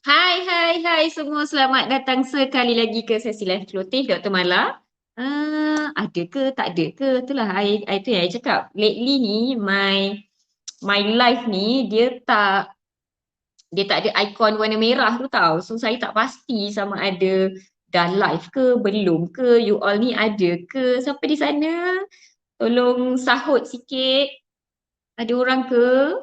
Hai semua, selamat datang sekali lagi ke sesi live celoteh Dr. Mala. Ada ke tak ada ke? Itulah tu yang I cakap. Lately ni my live ni dia tak ada ikon warna merah tu tau. So saya tak pasti sama ada dah live ke belum ke. You all ni ada ke sampai di sana? Tolong sahut sikit. Ada orang ke?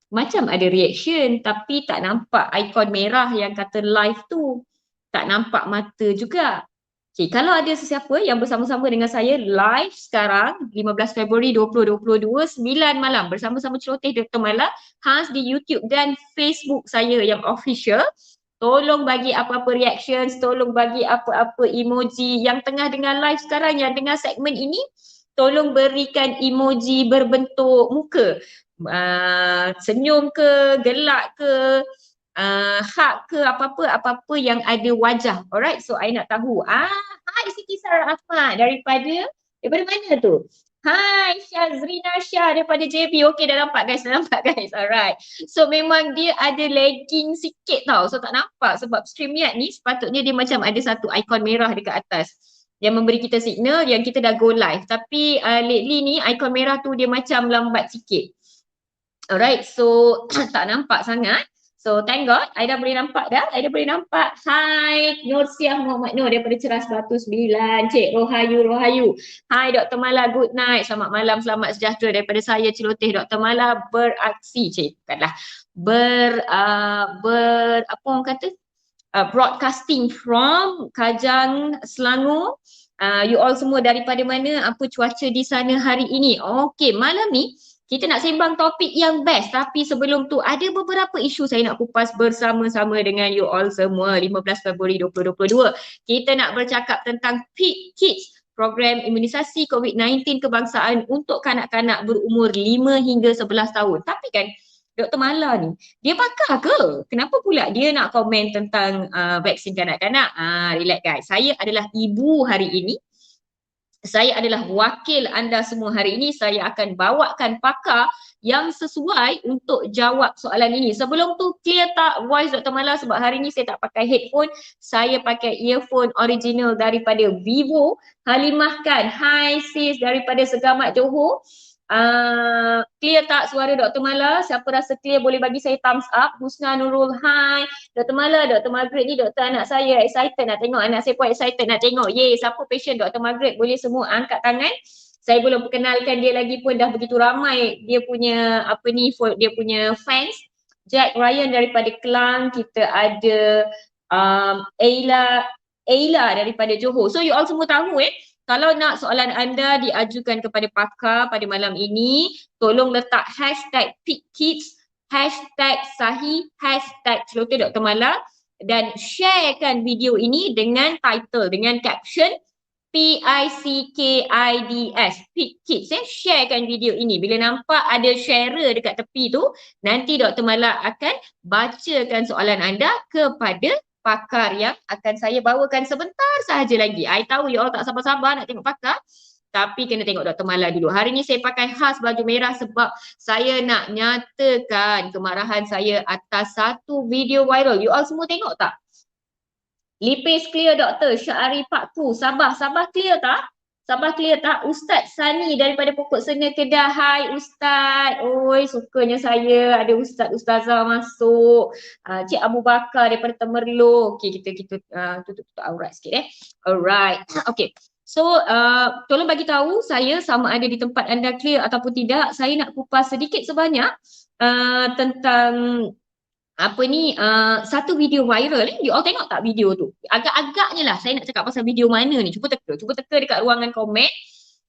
Macam ada reaction tapi tak nampak ikon merah yang kata live tu. Tak nampak mata juga. Okay, kalau ada sesiapa yang bersama-sama dengan saya live sekarang 15 Februari 2022 9 malam bersama-sama celoteh Dr. Mala khas di YouTube dan Facebook saya yang official. Tolong bagi apa-apa reactions, tolong bagi apa-apa emoji yang tengah dengar live sekarang, yang dengar segmen ini, tolong berikan emoji berbentuk muka. Senyum ke, gelak ke, hak ke, apa-apa yang ada wajah. Alright, so I nak tahu. Hai Siti Sarah Ahmad daripada mana tu? Hai Syazrina Syah daripada JB. Okay, dah nampak guys. Alright. So memang dia ada lagging sikit tau. So tak nampak sebab StreamYard ni sepatutnya dia macam ada satu ikon merah dekat atas yang memberi kita signal yang kita dah go live. Tapi lately ni ikon merah tu dia macam lambat sikit. Alright, so tak nampak sangat. So thank God, I dah boleh nampak dah. I dah boleh nampak. Hai Nur Siah Muhammad Nur daripada Ceras Batu 9. Cik Rohayu. Hai Dr. Mala, good night. Selamat malam, selamat sejahtera daripada saya celoteh Dr. Mala beraksi. Cik, bukanlah. Apa orang kata? Broadcasting from Kajang, Selangor. You all semua daripada mana? Apa cuaca di sana hari ini? Okay, malam ni kita nak sembang topik yang best, tapi sebelum tu ada beberapa isu saya nak kupas bersama-sama dengan you all semua. 15 Februari 2022 kita nak bercakap tentang PIK Kids, program imunisasi COVID-19 kebangsaan untuk kanak-kanak berumur 5 hingga 11 tahun. Tapi kan Dr. Mala ni, dia pakar ke? Kenapa pula dia nak komen tentang vaksin kanak-kanak? Relax guys, saya adalah ibu hari ini. Saya adalah wakil anda semua hari ini. Saya akan bawakan pakar yang sesuai untuk jawab soalan ini. Sebelum tu, clear tak voice Dr. Mala? Sebab hari ini saya tak pakai headphone. Saya pakai earphone original daripada Vivo. Halimah Khan, hi sis daripada Segamat Johor. Clear tak suara Dr. Mala? Siapa rasa clear boleh bagi saya thumbs up. Husna Nurul, hi. Dr. Mala, Dr. Margaret ni doktor anak saya. Excited nak tengok. Anak saya pun excited nak tengok. Yeay, siapa patient Dr. Margaret? Boleh semua angkat tangan. Saya belum perkenalkan dia lagi pun dah begitu ramai dia punya dia punya fans. Jack Ryan daripada Kelang. Kita ada Ayla daripada Johor. So you all semua tahu kalau nak soalan anda diajukan kepada pakar pada malam ini, tolong letak hashtag #PIKKids, hashtag #Sahih, hashtag celoteh Dr. Mala dan sharekan video ini dengan title, dengan caption PICKIDS, PIKKids. Sharekan video ini. Bila nampak ada sharer dekat tepi tu, nanti Dr. Mala akan bacakan soalan anda kepada pakar yang akan saya bawakan sebentar sahaja lagi. I tahu you all tak sabar-sabar nak tengok pakar, tapi kena tengok Dr. Mala dulu. Hari ni saya pakai khas baju merah sebab saya nak nyatakan kemarahan saya atas satu video viral. You all semua tengok tak? Lipis clear Doktor, Syahari Pakku, Sabah clear tak? Sabah clear tak? Ustaz Sani daripada Pokok Sena Kedah. Hai Ustaz. Oi, sukanya saya ada Ustaz-Ustazah masuk. Cik Abu Bakar daripada Temerloh. Okey, kita tutup aurat sikit Alright. Okay. So, tolong bagi tahu saya sama ada di tempat anda clear ataupun tidak. Saya nak kupas sedikit sebanyak tentang satu video viral you all tengok tak video tu? Agak-agaknya lah saya nak cakap pasal video mana ni. Cuba teka dekat ruangan komen.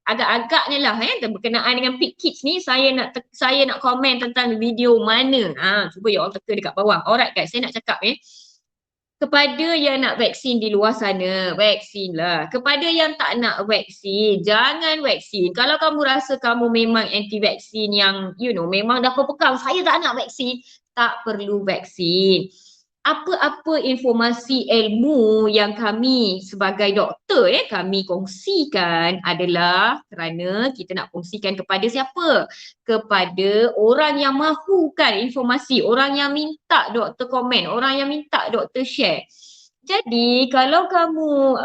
Agak-agaknya lah berkenaan dengan PIKKids ni saya nak komen tentang video mana. Cuba you all teka dekat bawah. Alright guys, saya nak cakap kepada yang nak vaksin di luar sana, vaksin lah. Kepada yang tak nak vaksin, jangan vaksin. Kalau kamu rasa kamu memang anti vaksin yang memang dah berpegang, saya tak nak vaksin, tak perlu vaksin. apa-apa informasi ilmu yang kami sebagai doktor kami kongsikan adalah kerana kita nak kongsikan kepada siapa? Kepada orang yang mahukan informasi, orang yang minta doktor komen, orang yang minta doktor share. Jadi kalau kamu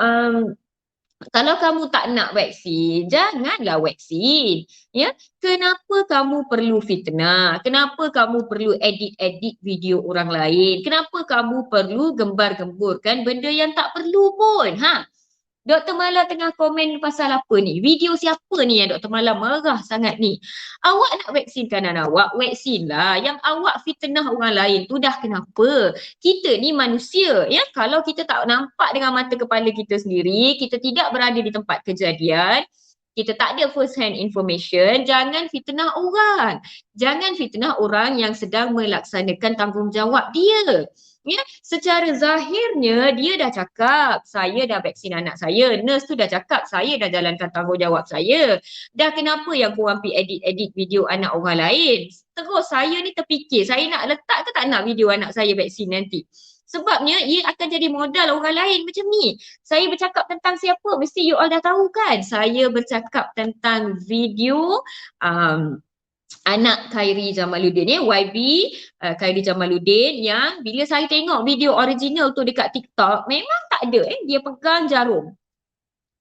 tak nak vaksin, janganlah vaksin. Ya, kenapa kamu perlu fitnah? Kenapa kamu perlu edit-edit video orang lain? Kenapa kamu perlu gembar-gemburkan benda yang tak perlu pun? Dr. Mala tengah komen pasal apa ni? Video siapa ni yang Dr. Mala marah sangat ni? Awak nak vaksinkan anak awak? Vaksinlah. Yang awak fitnah orang lain tu dah kenapa? Kita ni manusia, ya. Kalau kita tak nampak dengan mata kepala kita sendiri, kita tidak berada di tempat kejadian, kita tak ada first hand information, jangan fitnah orang. Jangan fitnah orang yang sedang melaksanakan tanggungjawab dia. Ya, secara zahirnya dia dah cakap saya dah vaksin anak saya, nurse tu dah cakap saya dah jalankan tanggungjawab saya. Dah kenapa yang korang pergi edit-edit video anak orang lain? Terus saya ni terfikir saya nak letak ke tak nak video anak saya vaksin nanti. Sebabnya ia akan jadi modal orang lain macam ni. Saya bercakap tentang siapa? Mesti you all dah tahu kan? Saya bercakap tentang video anak Khairi Jamaluddin YB Khairi Jamaluddin, yang bila saya tengok video original tu dekat TikTok memang tak ada dia pegang jarum.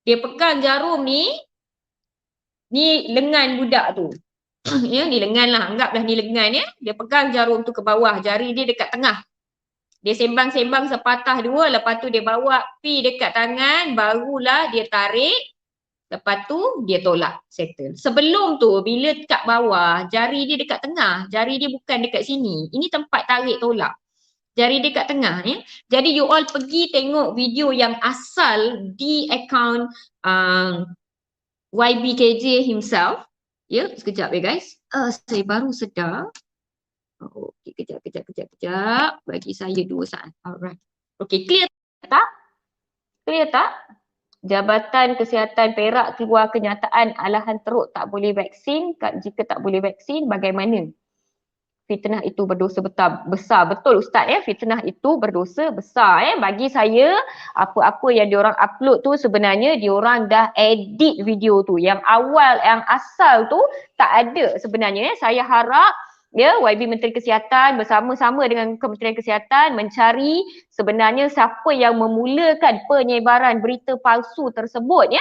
Dia pegang jarum ni lengan budak tu. Ya, ni lengan lah, anggaplah ni lengan ya. Dia pegang jarum tu ke bawah, jari dia dekat tengah. Dia sembang-sembang sepatah dua, lepas tu dia bawa pi dekat tangan, barulah dia tarik. Lepas tu dia tolak, settle. Sebelum tu bila dekat bawah, jari dia dekat tengah, jari dia bukan dekat sini. Ini tempat tarik tolak. Jari dia dekat tengah ya. Jadi you all pergi tengok video yang asal di akaun YBKJ himself. Ya, sekejap ya guys. Saya baru sedar. Okey, kejap. Bagi saya 2 saat. Alright. Okey, clear tak? Clear tak? Jabatan Kesihatan Perak keluar kenyataan alahan teruk tak boleh vaksin. Jika tak boleh vaksin, bagaimana? Fitnah itu berdosa besar. Betul Ustaz ya, fitnah itu berdosa besar Bagi saya, apa-apa yang diorang upload tu sebenarnya diorang dah edit video tu. Yang awal, yang asal tu tak ada sebenarnya Saya harap YB Menteri Kesihatan bersama-sama dengan Kementerian Kesihatan mencari sebenarnya siapa yang memulakan penyebaran berita palsu tersebut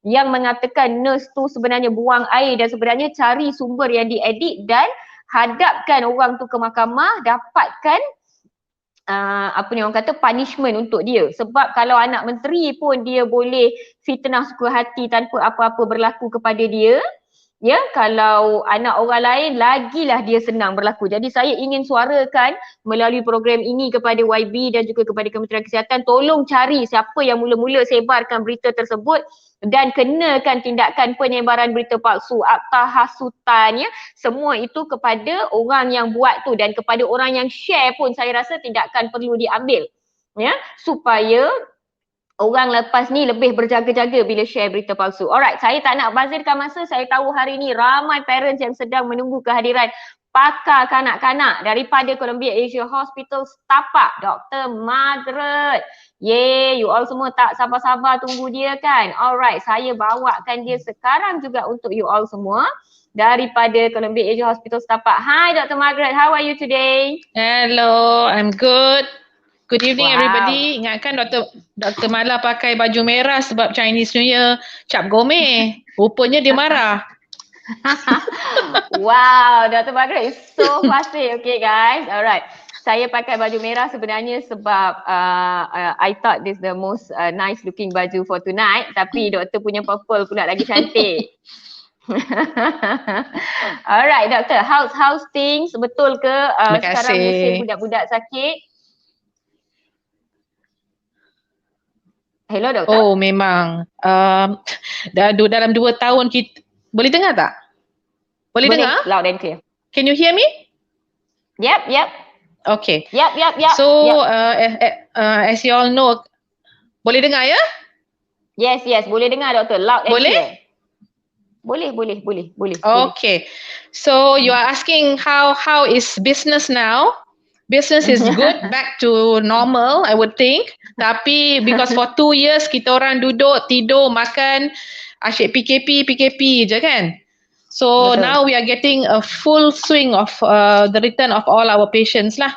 yang mengatakan nurse tu sebenarnya buang air, dan sebenarnya cari sumber yang diedit dan hadapkan orang tu ke mahkamah, dapatkan orang kata punishment untuk dia. Sebab kalau anak menteri pun dia boleh fitnah suka hati tanpa apa-apa berlaku kepada dia, kalau anak orang lain lagilah dia senang berlaku. Jadi saya ingin suarakan melalui program ini kepada YB dan juga kepada Kementerian Kesihatan, tolong cari siapa yang mula-mula sebarkan berita tersebut dan kenakan tindakan penyebaran berita palsu, akta hasutan semua itu kepada orang yang buat tu, dan kepada orang yang share pun saya rasa tindakan perlu diambil supaya orang lepas ni lebih berjaga-jaga bila share berita palsu. Alright, saya tak nak bazirkan masa. Saya tahu hari ni ramai parents yang sedang menunggu kehadiran pakar kanak-kanak daripada Columbia Asia Hospital Setapak, Dr. Margaret. You all semua tak sabar-sabar tunggu dia kan? Alright, saya bawakan dia sekarang juga untuk you all semua daripada Columbia Asia Hospital Setapak. Hi Dr. Margaret, how are you today? Hello, I'm good. Good evening everybody. Ingatkan Dr. Mala pakai baju merah sebab Chinese New Year, cap gome. Rupanya dia marah. Wow, Dr. Margaret is so fasih. Okay guys, alright. Saya pakai baju merah sebenarnya sebab I thought this the most nice looking baju for tonight. Tapi doktor punya purple pula lagi cantik. Alright doktor, how's things? Betul ke sekarang musim budak-budak sakit? Hello doktor. Oh memang. Dalam 2 tahun kita, boleh dengar tak? Boleh dengar? Loud and clear. Can you hear me? Yep. Okay. Yep. So as you all know, boleh dengar ya? Yes, boleh dengar doktor. Loud and clear. Boleh. Okay. So you are asking how is business now? business is good, back to normal, I would think. Tapi because for 2 years kita orang duduk, tidur, makan, asyik PKP je kan. So Betul. now we are getting a full swing of the return of all our patients lah.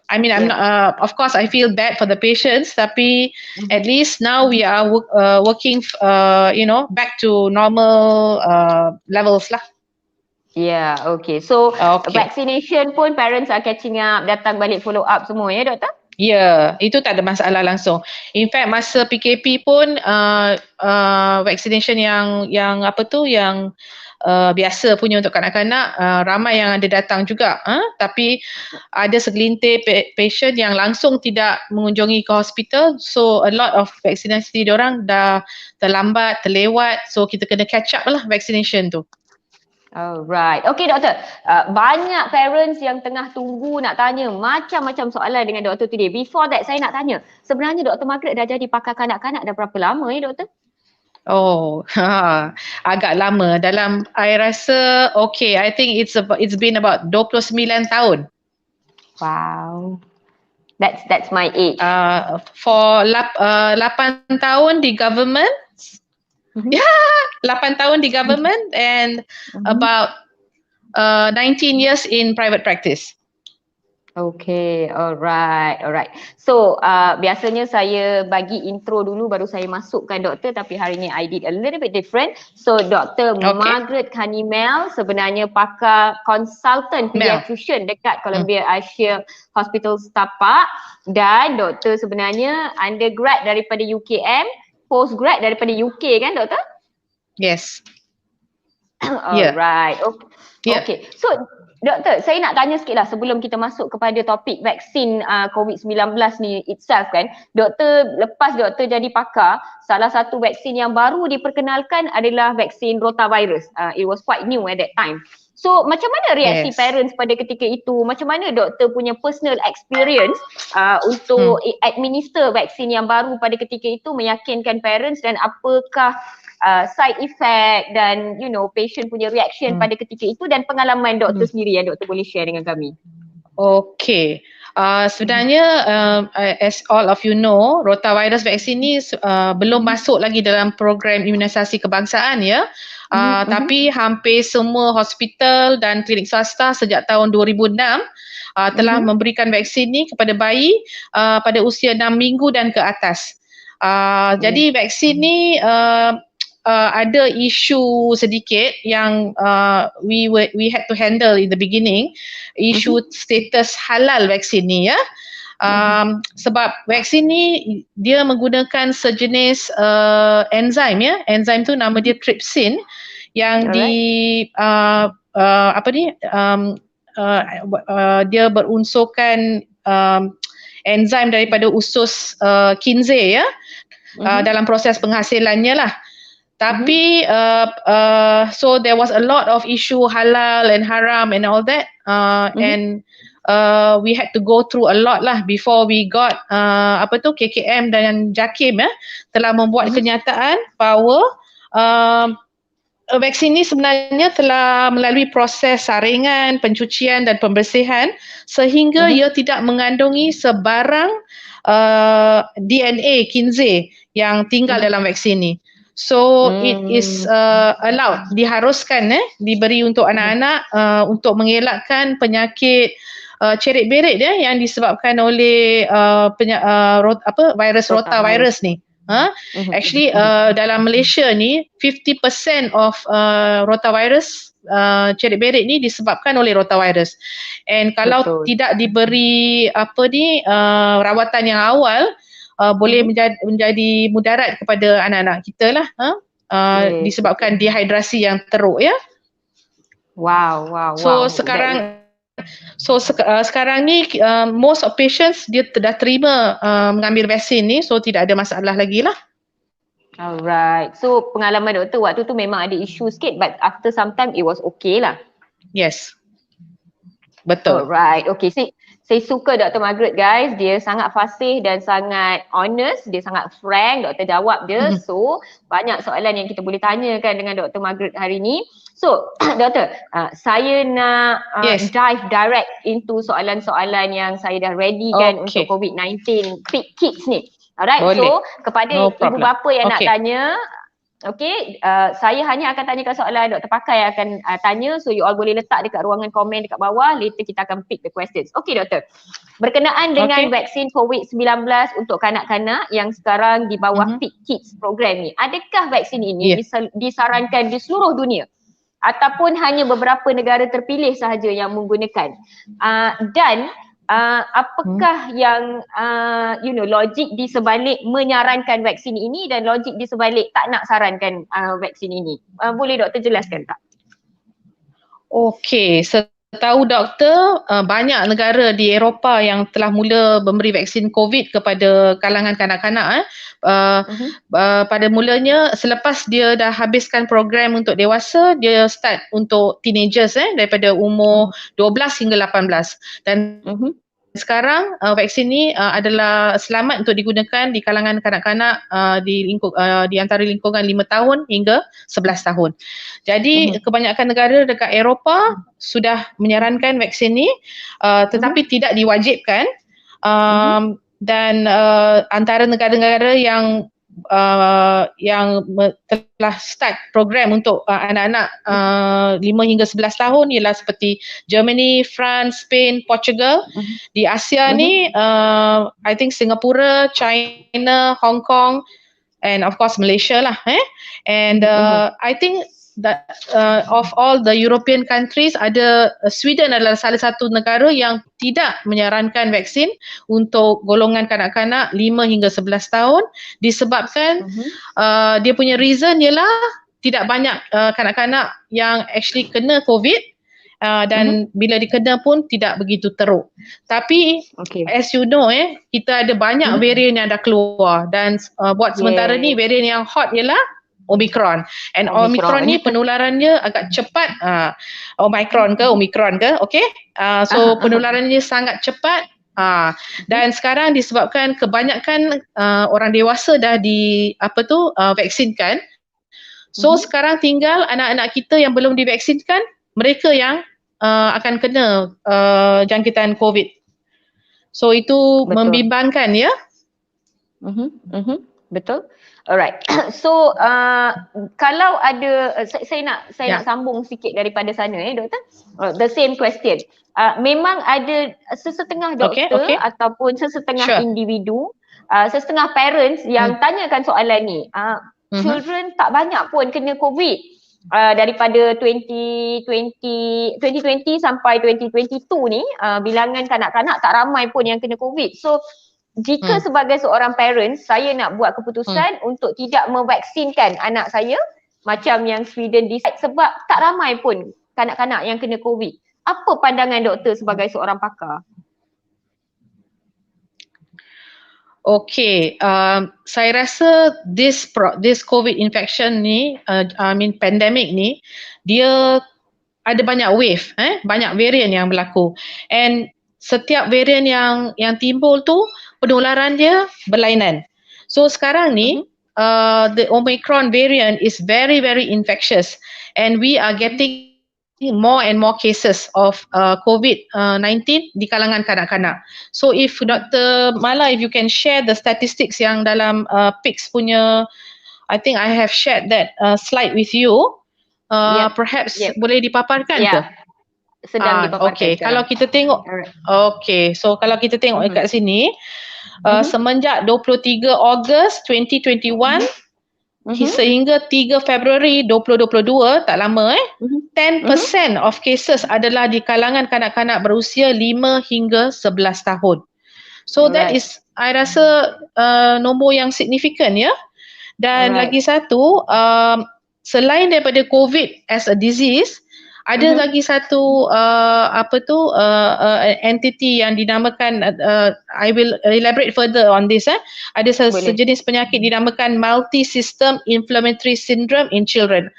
I mean, I'm not, of course, I feel bad for the patients, tapi at least now we are working, back to normal levels lah. Yeah, okay. So vaccination pun parents are catching up, datang balik follow up semua ya doktor? Ya, itu tak ada masalah langsung. In fact, masa PKP pun vaccination yang biasa punya untuk kanak-kanak, ramai yang ada datang juga. Tapi ada segelintir patient yang langsung tidak mengunjungi ke hospital. So a lot of vaccinasi diorang dah terlambat, terlewat. So kita kena catch up lah vaccination tu. Alright. Okay doktor, banyak parents yang tengah tunggu nak tanya macam-macam soalan dengan doktor today. Before that saya nak tanya, sebenarnya Dr. Margaret dah jadi pakar kanak-kanak dah berapa lama ya doktor? Oh, agak lama. Dalam I rasa I think it's been about 29 tahun. Wow. That's my age. For 8 tahun di government. 8 tahun di government and about 19 years in private practice. Okay, alright. So, biasanya saya bagi intro dulu baru saya masukkan doktor, tapi hari ni I did a little bit different. So, Dr. Margaret Kanimel sebenarnya pakar konsultan pediatrician dekat Columbia Asia Hospital Setapak, dan doktor sebenarnya undergrad daripada UKM, postgrad daripada UK kan doktor? Yes. Alright. Okay. So doktor, saya nak tanya sikit lah sebelum kita masuk kepada topik vaksin COVID-19 ni itself kan. Doktor, lepas doktor jadi pakar, salah satu vaksin yang baru diperkenalkan adalah vaksin rotavirus. It was quite new at that time. So macam mana reaksi parents pada ketika itu? Macam mana doktor punya personal experience untuk administer vaksin yang baru pada ketika itu, meyakinkan parents, dan apakah side effect dan patient punya reaction pada ketika itu, dan pengalaman doktor sendiri yang doktor boleh share dengan kami? Okay. Sebenarnya as all of you know, rotavirus vaksin ni belum masuk lagi dalam program imunisasi kebangsaan ya. Tapi hampir semua hospital dan klinik swasta sejak tahun 2006 telah memberikan vaksin ni kepada bayi pada usia 6 minggu dan ke atas. Jadi vaksin ni ada isu sedikit yang we had to handle in the beginning, isu status halal vaksin ni ya. Sebab vaksin ni dia menggunakan sejenis enzim ya. Enzim tu nama dia trypsin yang dia berunsurkan enzim daripada usus kinzeh ya. Dalam proses penghasilannya lah. Tapi so there was a lot of issue halal and haram and all that, and we had to go through a lot lah before we got KKM dan JAKIM telah membuat kenyataan bahawa vaksin ni sebenarnya telah melalui proses saringan, pencucian dan pembersihan sehingga ia tidak mengandungi sebarang DNA kinzeh yang tinggal dalam vaksin ni. So it is allowed, diharuskan diberi untuk anak-anak untuk mengelakkan penyakit cerit-berit yang disebabkan oleh virus rotavirus ni. Actually dalam Malaysia ni 50% of rotavirus cerit-berit ni disebabkan oleh rotavirus. And kalau tidak diberi rawatan yang awal, boleh menjadi mudarat kepada anak-anak kita lah, disebabkan dehidrasi yang teruk ya. Wow. Sekarang ni most of patients dia dah terima mengambil vaksin ni, so tidak ada masalah lagi lah. Alright. So pengalaman doktor waktu tu memang ada isu sikit, but after some time it was okay lah. Yes. Betul. Alright, okay. Saya suka Dr. Margaret guys. Dia sangat fasih dan sangat honest. Dia sangat frank. Doktor jawab dia. So, banyak soalan yang kita boleh tanyakan dengan Dr. Margaret hari ni. So, Doktor, saya nak dive direct into soalan-soalan yang saya dah ready kan untuk COVID-19 Pick Kids ni. Alright, boleh. So kepada ibu bapa yang nak tanya, saya hanya akan tanyakan soalan, Doktor Pakai akan tanya, so you all boleh letak dekat ruangan komen dekat bawah, later kita akan pick the questions. Okay Doktor, berkenaan dengan vaksin COVID-19 untuk kanak-kanak yang sekarang di bawah Pick Kids program ni, adakah vaksin ini disarankan di seluruh dunia? Ataupun hanya beberapa negara terpilih sahaja yang menggunakan? Dan apakah yang logik di sebalik menyarankan vaksin ini dan logik di sebalik tak nak sarankan vaksin ini? Boleh doktor jelaskan tak? Okey, setahu doktor banyak negara di Eropah yang telah mula memberi vaksin COVID kepada kalangan kanak-kanak. Pada mulanya selepas dia dah habiskan program untuk dewasa, dia start untuk teenagers daripada umur 12 hingga 18. Dan sekarang vaksin ni adalah selamat untuk digunakan di kalangan kanak-kanak di antara lingkungan 5 tahun hingga 11 tahun. Jadi kebanyakan negara dekat Eropah sudah menyarankan vaksin ni, tetapi tidak diwajibkan. Dan antara negara-negara yang telah start program untuk anak-anak 5 hingga 11 tahun ialah seperti Germany, France, Spain, Portugal. Di Asia ni I think Singapura, China, Hong Kong and of course Malaysia lah. And I think that of all the European countries, Sweden adalah salah satu negara yang tidak menyarankan vaksin untuk golongan kanak-kanak 5 hingga 11 tahun disebabkan dia punya reason ialah tidak banyak kanak-kanak yang actually kena COVID dan bila dikena pun tidak begitu teruk. Tapi as you know kita ada banyak varian yang dah keluar dan buat sementara ni varian yang hot ialah Omicron. And Omicron ni penularannya agak cepat. Omicron ke? Okay. So penularannya sangat cepat. Dan sekarang disebabkan kebanyakan orang dewasa dah vaksinkan. So sekarang tinggal anak-anak kita yang belum divaksinkan, mereka yang akan kena jangkitan COVID. So itu membimbangkan ya. Betul. Alright. So kalau ada saya nak sambung sikit daripada sana doktor. The same question. Memang ada sesetengah doktor ataupun sesetengah individu, sesetengah parents yang tanyakan soalan ni. Children tak banyak pun kena COVID. Daripada 2020 sampai 2022 ni, bilangan kanak-kanak tak ramai pun yang kena COVID. So jika sebagai seorang parent, saya nak buat keputusan untuk tidak memvaksinkan anak saya macam yang Sweden decide sebab tak ramai pun kanak-kanak yang kena COVID. Apa pandangan doktor sebagai seorang pakar? Okay, saya rasa this COVID infection ni, pandemic ni, dia ada banyak wave, banyak varian yang berlaku. And setiap varian yang timbul tu penularan dia berlainan. So sekarang ni the Omicron variant is very very infectious and we are getting more and more cases of COVID-19 di kalangan kanak-kanak. So if Dr. Mala, if you can share the statistics yang dalam PICS punya, I think I have shared that slide with you. Perhaps boleh dipaparkan ke? Sedang dipaparkan. Okay, kalau kita tengok, so kalau kita tengok dekat sini, semenjak 23 Ogos 2021 sehingga 3 Februari 2022, tak lama 10% of cases adalah di kalangan kanak-kanak berusia 5 hingga 11 tahun. So that is, I rasa nombor yang signifikan ya. Dan lagi satu, selain daripada COVID as a disease, ada lagi satu entity yang dinamakan, I will elaborate further on this. Ada sejenis penyakit dinamakan multi-system inflammatory syndrome in children.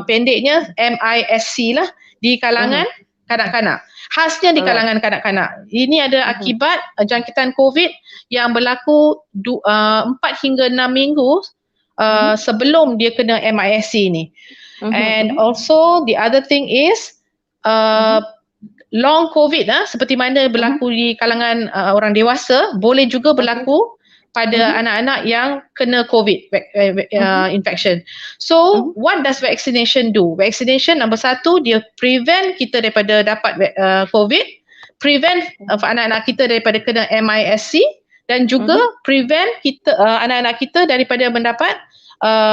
Pendeknya MISC lah, di kalangan kanak-kanak. Khasnya di kalangan kanak-kanak. Ini ada akibat jangkitan COVID yang berlaku 4 hingga 6 minggu sebelum dia kena MISC ni. And also the other thing is long COVID seperti mana berlaku di kalangan orang dewasa, boleh juga berlaku pada anak-anak yang kena COVID infection. So, what does vaccination do? Vaccination nombor satu, dia prevent kita daripada dapat COVID, prevent anak-anak kita daripada kena MISC, dan juga prevent kita anak-anak kita daripada mendapat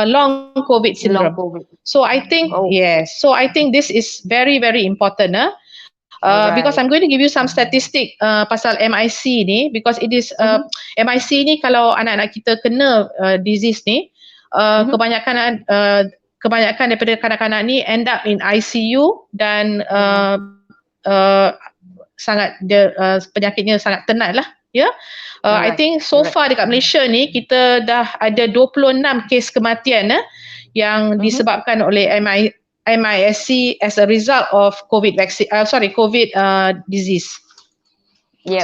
long COVID syndrome. So, I think so I think this is very very important. Because I'm going to give you some statistic pasal MIC ni, because it is MIC ni kalau anak-anak kita kena disease ni, kebanyakan daripada kanak-kanak ni end up in ICU dan sangat penyakitnya sangat tenat lah. I think so far dekat Malaysia ni kita dah ada 26 kes kematian yang disebabkan oleh MISC as a result of COVID vaccine, COVID disease.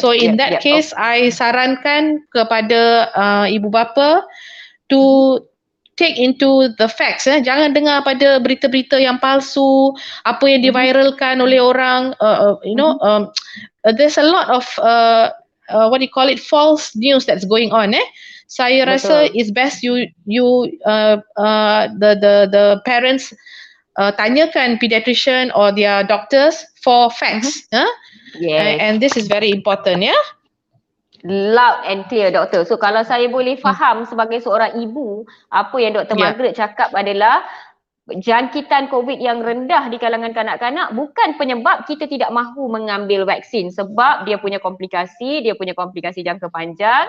So in that case, I sarankan kepada ibu bapa to take into the facts. Jangan dengar pada berita-berita yang palsu, apa yang diviralkan oleh orang. There's a lot of what do you call it, false news that's going on. Saya rasa it's best the parents tanyakan pediatrician or their doctors for facts. And this is very important, Loud and clear, doktor. So kalau saya boleh faham sebagai seorang ibu, apa yang Dr. Margaret cakap adalah jangkitan COVID yang rendah di kalangan kanak-kanak bukan penyebab kita tidak mahu mengambil vaksin, sebab dia punya komplikasi jangka panjang,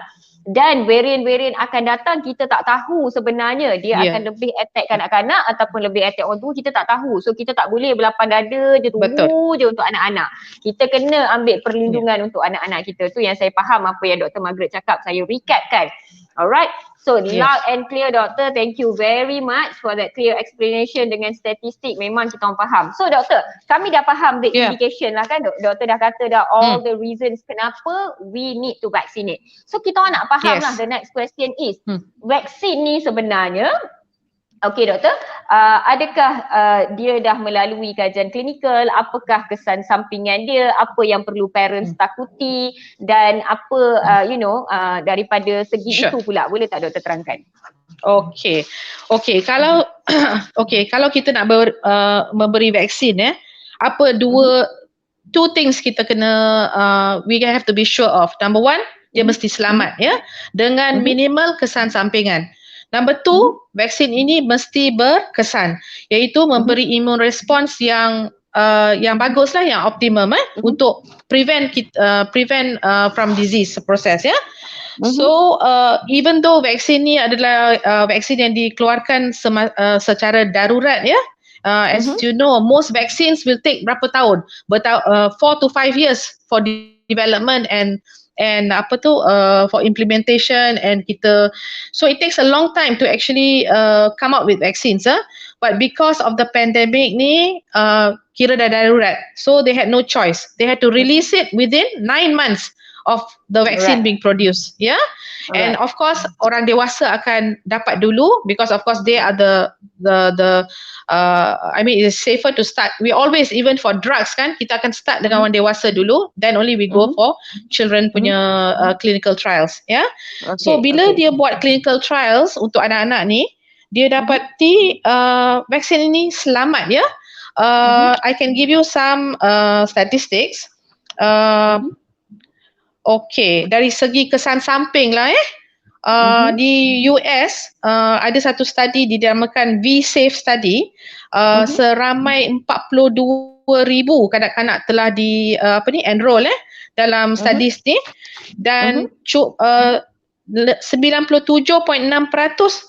dan varian-varian akan datang kita tak tahu sebenarnya dia akan lebih attack kanak-kanak ataupun lebih attack orang tua, kita tak tahu. So kita tak boleh berlapang dada je tunggu je untuk anak-anak. Kita kena ambil perlindungan untuk anak-anak kita. Tu yang saya faham apa yang Dr. Margaret cakap. Saya recapkan. Alright. So loud and clear, doktor. Thank you very much for that clear explanation dengan statistik. Memang kita orang faham. So doktor, kami dah faham the indication lah kan. Doktor dah kata dah all the reasons kenapa we need to vaccinate. So kita orang nak faham lah, the next question is, vaksin ni sebenarnya, okey doktor, adakah dia dah melalui kajian klinikal, apakah kesan sampingan dia, apa yang perlu parents takuti, dan apa daripada segi itu pula, boleh tak doktor terangkan? Okey, kalau kalau kita nak memberi vaksin, apa two things kita kena we have to be sure of. Number one, dia mesti selamat dengan minimal kesan sampingan. Number two, vaksin ini mesti berkesan, iaitu memberi immune response yang bagus lah, yang optimum untuk prevent from disease process So even though vaksin ni adalah vaksin yang dikeluarkan secara darurat as you know, most vaccines will take berapa tahun? 4 to 5 years for development and for implementation, and so it takes a long time to actually come up with vaccines, but because of the pandemic ni kira dah darurat, so they had no choice, they had to release it within 9 months of the vaccine being produced, and of course orang dewasa akan dapat dulu, because of course they are the I mean it's safer to start. We always, even for drugs kan, kita akan start dengan orang dewasa dulu, then only we go for children punya clinical trials, So bila dia buat clinical trials untuk anak-anak ni, dia dapati vaksin ini selamat I can give you some statistics. Dari segi kesan samping lah di US ada satu study dinamakan V-Safe study, seramai 42,000 kanak-kanak telah enroll dalam studies ni, dan 97.6%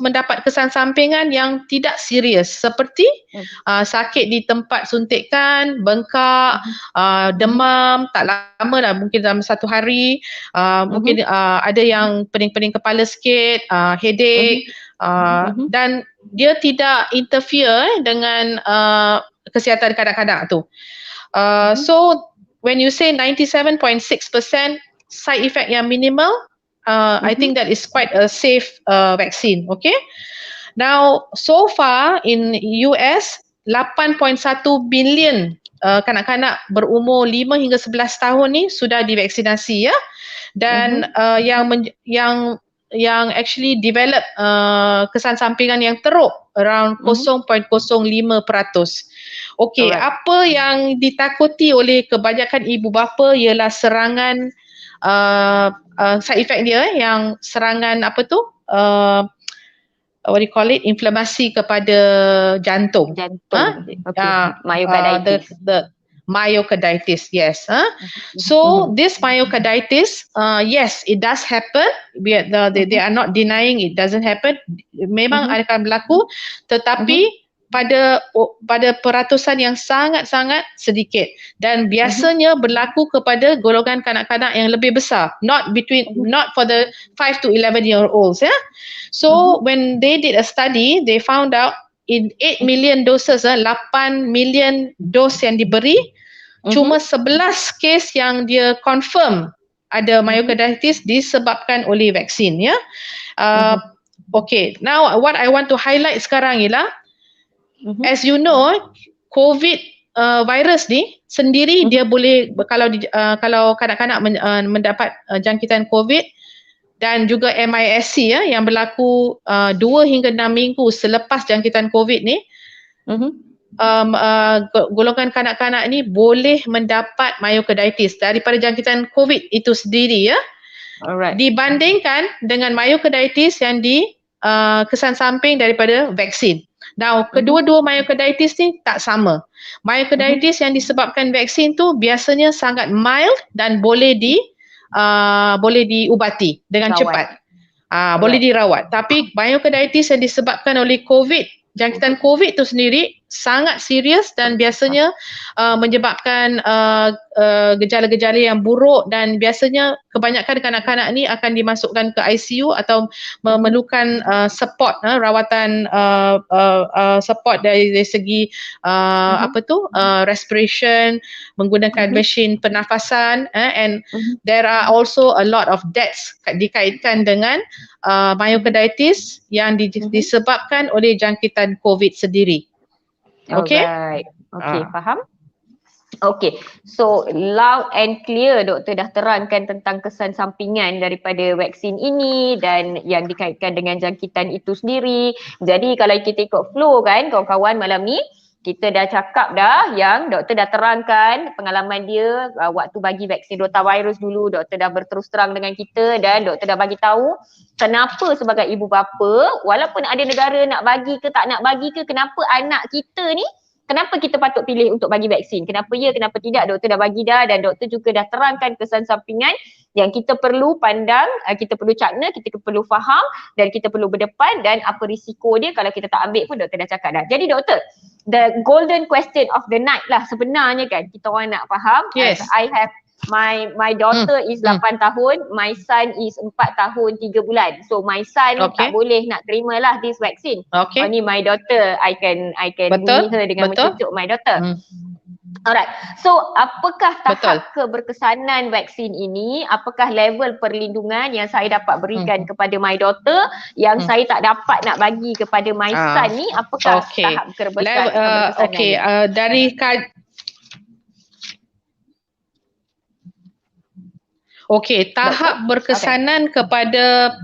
mendapat kesan sampingan yang tidak serius, seperti sakit di tempat suntikan, bengkak, demam, tak lama lah, mungkin dalam 1 hari, mungkin ada yang pening-pening kepala sikit, headache, dan dia tidak interfere dengan kesihatan kanak-kanak tu. So when you say 97.6% side effect yang minimal, I think that is quite a safe vaccine. Okay. Now, so far in US, 8.1 bilion kanak-kanak berumur 5 hingga 11 tahun ni sudah divaksinasi ya. Dan yang actually develop kesan sampingan yang teruk around 0.05%. Okey, apa yang ditakuti oleh kebanyakan ibu bapa ialah serangan side effect dia yang serangan apa tu? What do you call it? Inflamasi kepada jantung. Myocarditis. The myocarditis, yes. So this myocarditis, yes, it does happen. They are not denying it doesn't happen. Memang akan berlaku, tetapi pada peratusan yang sangat-sangat sedikit dan biasanya berlaku kepada golongan kanak-kanak yang lebih besar, not for the 5 to 11 year olds ya. So when they did a study, they found out in 8 million doses, 8 million dos yang diberi, cuma 11 kes yang dia confirm ada myocarditis disebabkan oleh vaksin ya. Okay, now what I want to highlight sekarang ialah as you know, COVID virus ni sendiri dia boleh kalau kanak-kanak mendapat jangkitan COVID dan juga MISC ya yang berlaku 2 hingga 6 minggu selepas jangkitan COVID ni, golongan kanak-kanak ni boleh mendapat myocarditis daripada jangkitan COVID itu sendiri ya. Dibandingkan dengan myocarditis yang kesan samping daripada vaksin. Now, kedua-dua myocarditis ni tak sama. Myocarditis yang disebabkan vaksin tu biasanya sangat mild dan boleh diubati dengan cepat. Boleh dirawat. Tapi myocarditis yang disebabkan oleh COVID, jangkitan COVID tu sendiri sangat serius dan biasanya menyebabkan gejala-gejala yang buruk dan biasanya kebanyakan kanak-kanak ni akan dimasukkan ke ICU atau memerlukan support, rawatan support dari segi respiration, menggunakan mesin pernafasan, and there are also a lot of deaths dikaitkan dengan myocarditis yang disebabkan oleh jangkitan COVID sendiri. Okay? Okay, faham? Okay, so loud and clear doktor dah terangkan tentang kesan sampingan daripada vaksin ini dan yang dikaitkan dengan jangkitan itu sendiri. Jadi kalau kita ikut flow kan kawan-kawan, malam ni kita dah cakap dah yang doktor dah terangkan pengalaman dia waktu bagi vaksin rotavirus dulu. Doktor dah berterus terang dengan kita dan doktor dah bagi tahu kenapa sebagai ibu bapa, walaupun ada negara nak bagi ke tak nak bagi ke, kenapa anak kita ni, kenapa kita patut pilih untuk bagi vaksin, kenapa ya, kenapa tidak, doktor dah bagi dah dan doktor juga dah terangkan kesan sampingan yang kita perlu pandang, kita perlu cakna, kita perlu faham dan kita perlu berdepan dan apa risiko dia kalau kita tak ambil pun doktor dah cakap dah. Jadi doktor, the golden question of the night lah sebenarnya kan, kita orang nak faham. Yes. I have my daughter is 8 tahun, my son is 4 tahun 3 bulan. So my son tak boleh nak terima lah this vaccine. Only my daughter I can beli her dengan mencucuk my daughter. Alright. So apakah tahap keberkesanan vaksin ini? Apakah level perlindungan yang saya dapat berikan kepada my daughter yang saya tak dapat nak bagi kepada my son ni? Apakah tahap keberkesanan? Dari tahap berkesanan kepada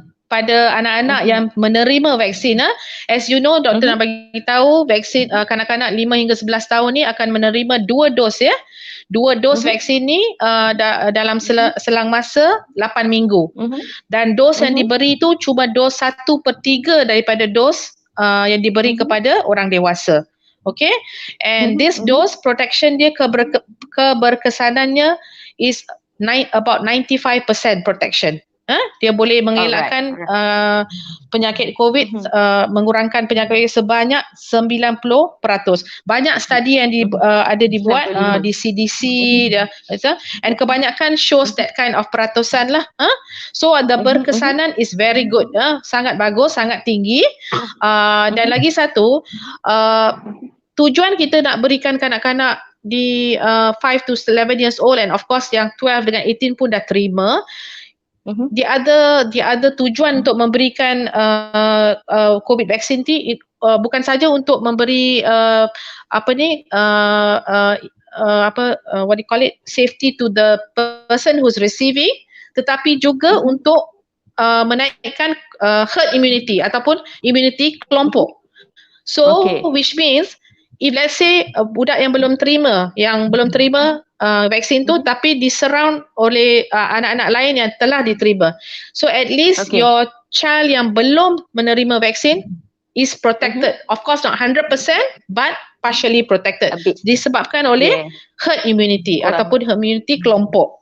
anak-anak yang menerima vaksin. As you know, doktor nak bagi tahu vaksin kanak-kanak 5 hingga 11 tahun ni akan menerima 2 dos ya. 2 dos vaksin ni dalam selang masa 8 minggu. Dan dos yang diberi tu cuma dos 1/3 daripada dos yang diberi kepada orang dewasa. Okay? And this dose protection dia keberkesanannya is about 95% protection. Dia boleh mengelakkan penyakit COVID, mengurangkan penyakit sebanyak 90%. Banyak study yang ada dibuat di CDC and kebanyakan shows that kind of peratusan lah. So the berkesanan is very good, sangat bagus, sangat tinggi. Dan lagi satu, tujuan kita nak berikan kanak-kanak di 5 to 11 years old, and of course yang 12 dengan 18 pun dah terima. Dia ada tujuan untuk memberikan COVID vaksin ni bukan saja untuk memberi what do you call it, safety to the person who's receiving, tetapi juga untuk menaikkan herd immunity ataupun immunity kelompok. So which means if let's say budak yang belum terima vaksin tu tapi disurround oleh anak-anak lain yang telah diterima, so at least your child yang belum menerima vaksin is protected. Of course not 100% but partially protected disebabkan oleh herd immunity ataupun herd immunity kelompok.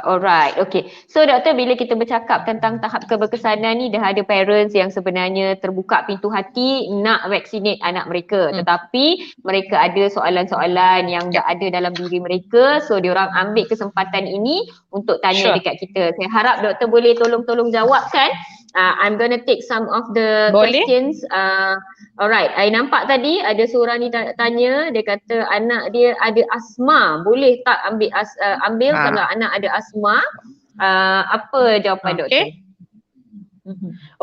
Alright. Okay. So doktor, bila kita bercakap tentang tahap keberkesanan ni, dah ada parents yang sebenarnya terbuka pintu hati nak vaccinate anak mereka, tetapi mereka ada soalan-soalan yang dah ada dalam diri mereka, so diorang ambil kesempatan ini untuk tanya dekat kita. Saya harap doktor boleh tolong jawabkan. I'm gonna take some of the questions. Alright, I nampak tadi ada seorang ni tanya, dia kata anak dia ada asma, boleh tak ambil kalau anak ada asma? Apa jawapan doktor?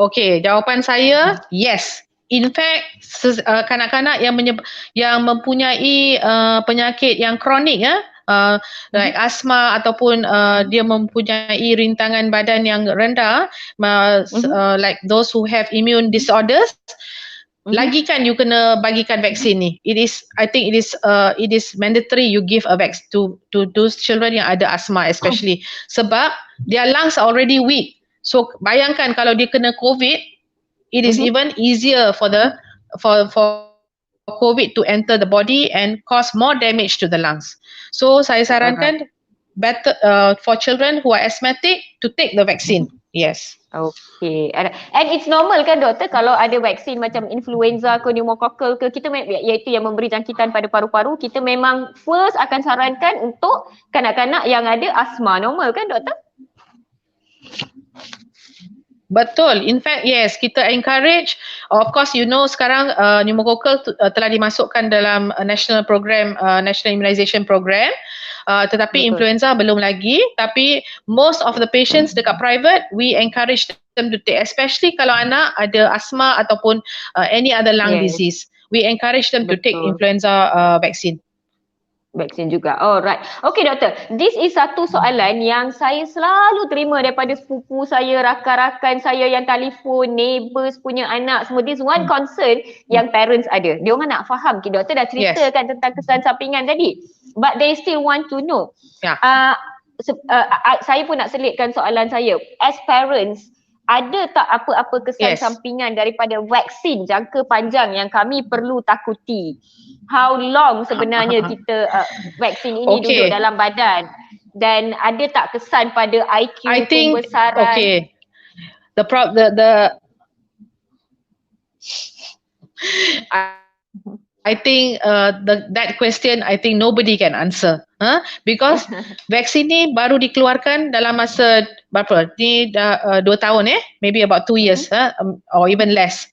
Okay, jawapan saya yes. In fact, kanak-kanak yang mempunyai penyakit yang kronik like asma ataupun dia mempunyai rintangan badan yang rendah, like those who have immune disorders, lagi kan you kena bagikan vaksin ni. I think it is mandatory you give a vaccine to those children yang ada asma especially, sebab their lungs are already weak. So bayangkan kalau dia kena COVID, it is even easier for COVID to enter the body and cause more damage to the lungs. So saya sarankan better for children who are asthmatic to take the vaccine. Yes. Okay. And it's normal kan doktor, kalau ada vaksin macam influenza ke pneumococcal ke, kita iaitu yang memberi jangkitan pada paru-paru, kita memang first akan sarankan untuk kanak-kanak yang ada asma. Normal kan doktor? Betul. In fact, yes, kita encourage. Of course, you know sekarang pneumococcal telah dimasukkan dalam national program, national immunization program. Tetapi influenza belum lagi. Tapi most of the patients dekat private, we encourage them to take, especially kalau anak ada asma ataupun any other lung disease. We encourage them to take influenza vaccine. Vaksin juga. Alright. Okay doktor, this is satu soalan yang saya selalu terima daripada sepupu saya, rakan-rakan saya yang telefon, neighbours punya anak semua. This one concern yang parents ada. Dia orang nak faham. Doktor dah ceritakan tentang kesan sampingan tadi, but they still want to know. Saya pun nak selitkan soalan saya. As parents, ada tak apa-apa kesan sampingan daripada vaksin jangka panjang yang kami perlu takuti? How long sebenarnya kita vaksin ini duduk dalam badan, dan ada tak kesan pada IQ, pembesaran? I think that question I think nobody can answer, because vaksin ni baru dikeluarkan dalam masa berapa? Ni dah 2 tahun maybe about 2 years or even less.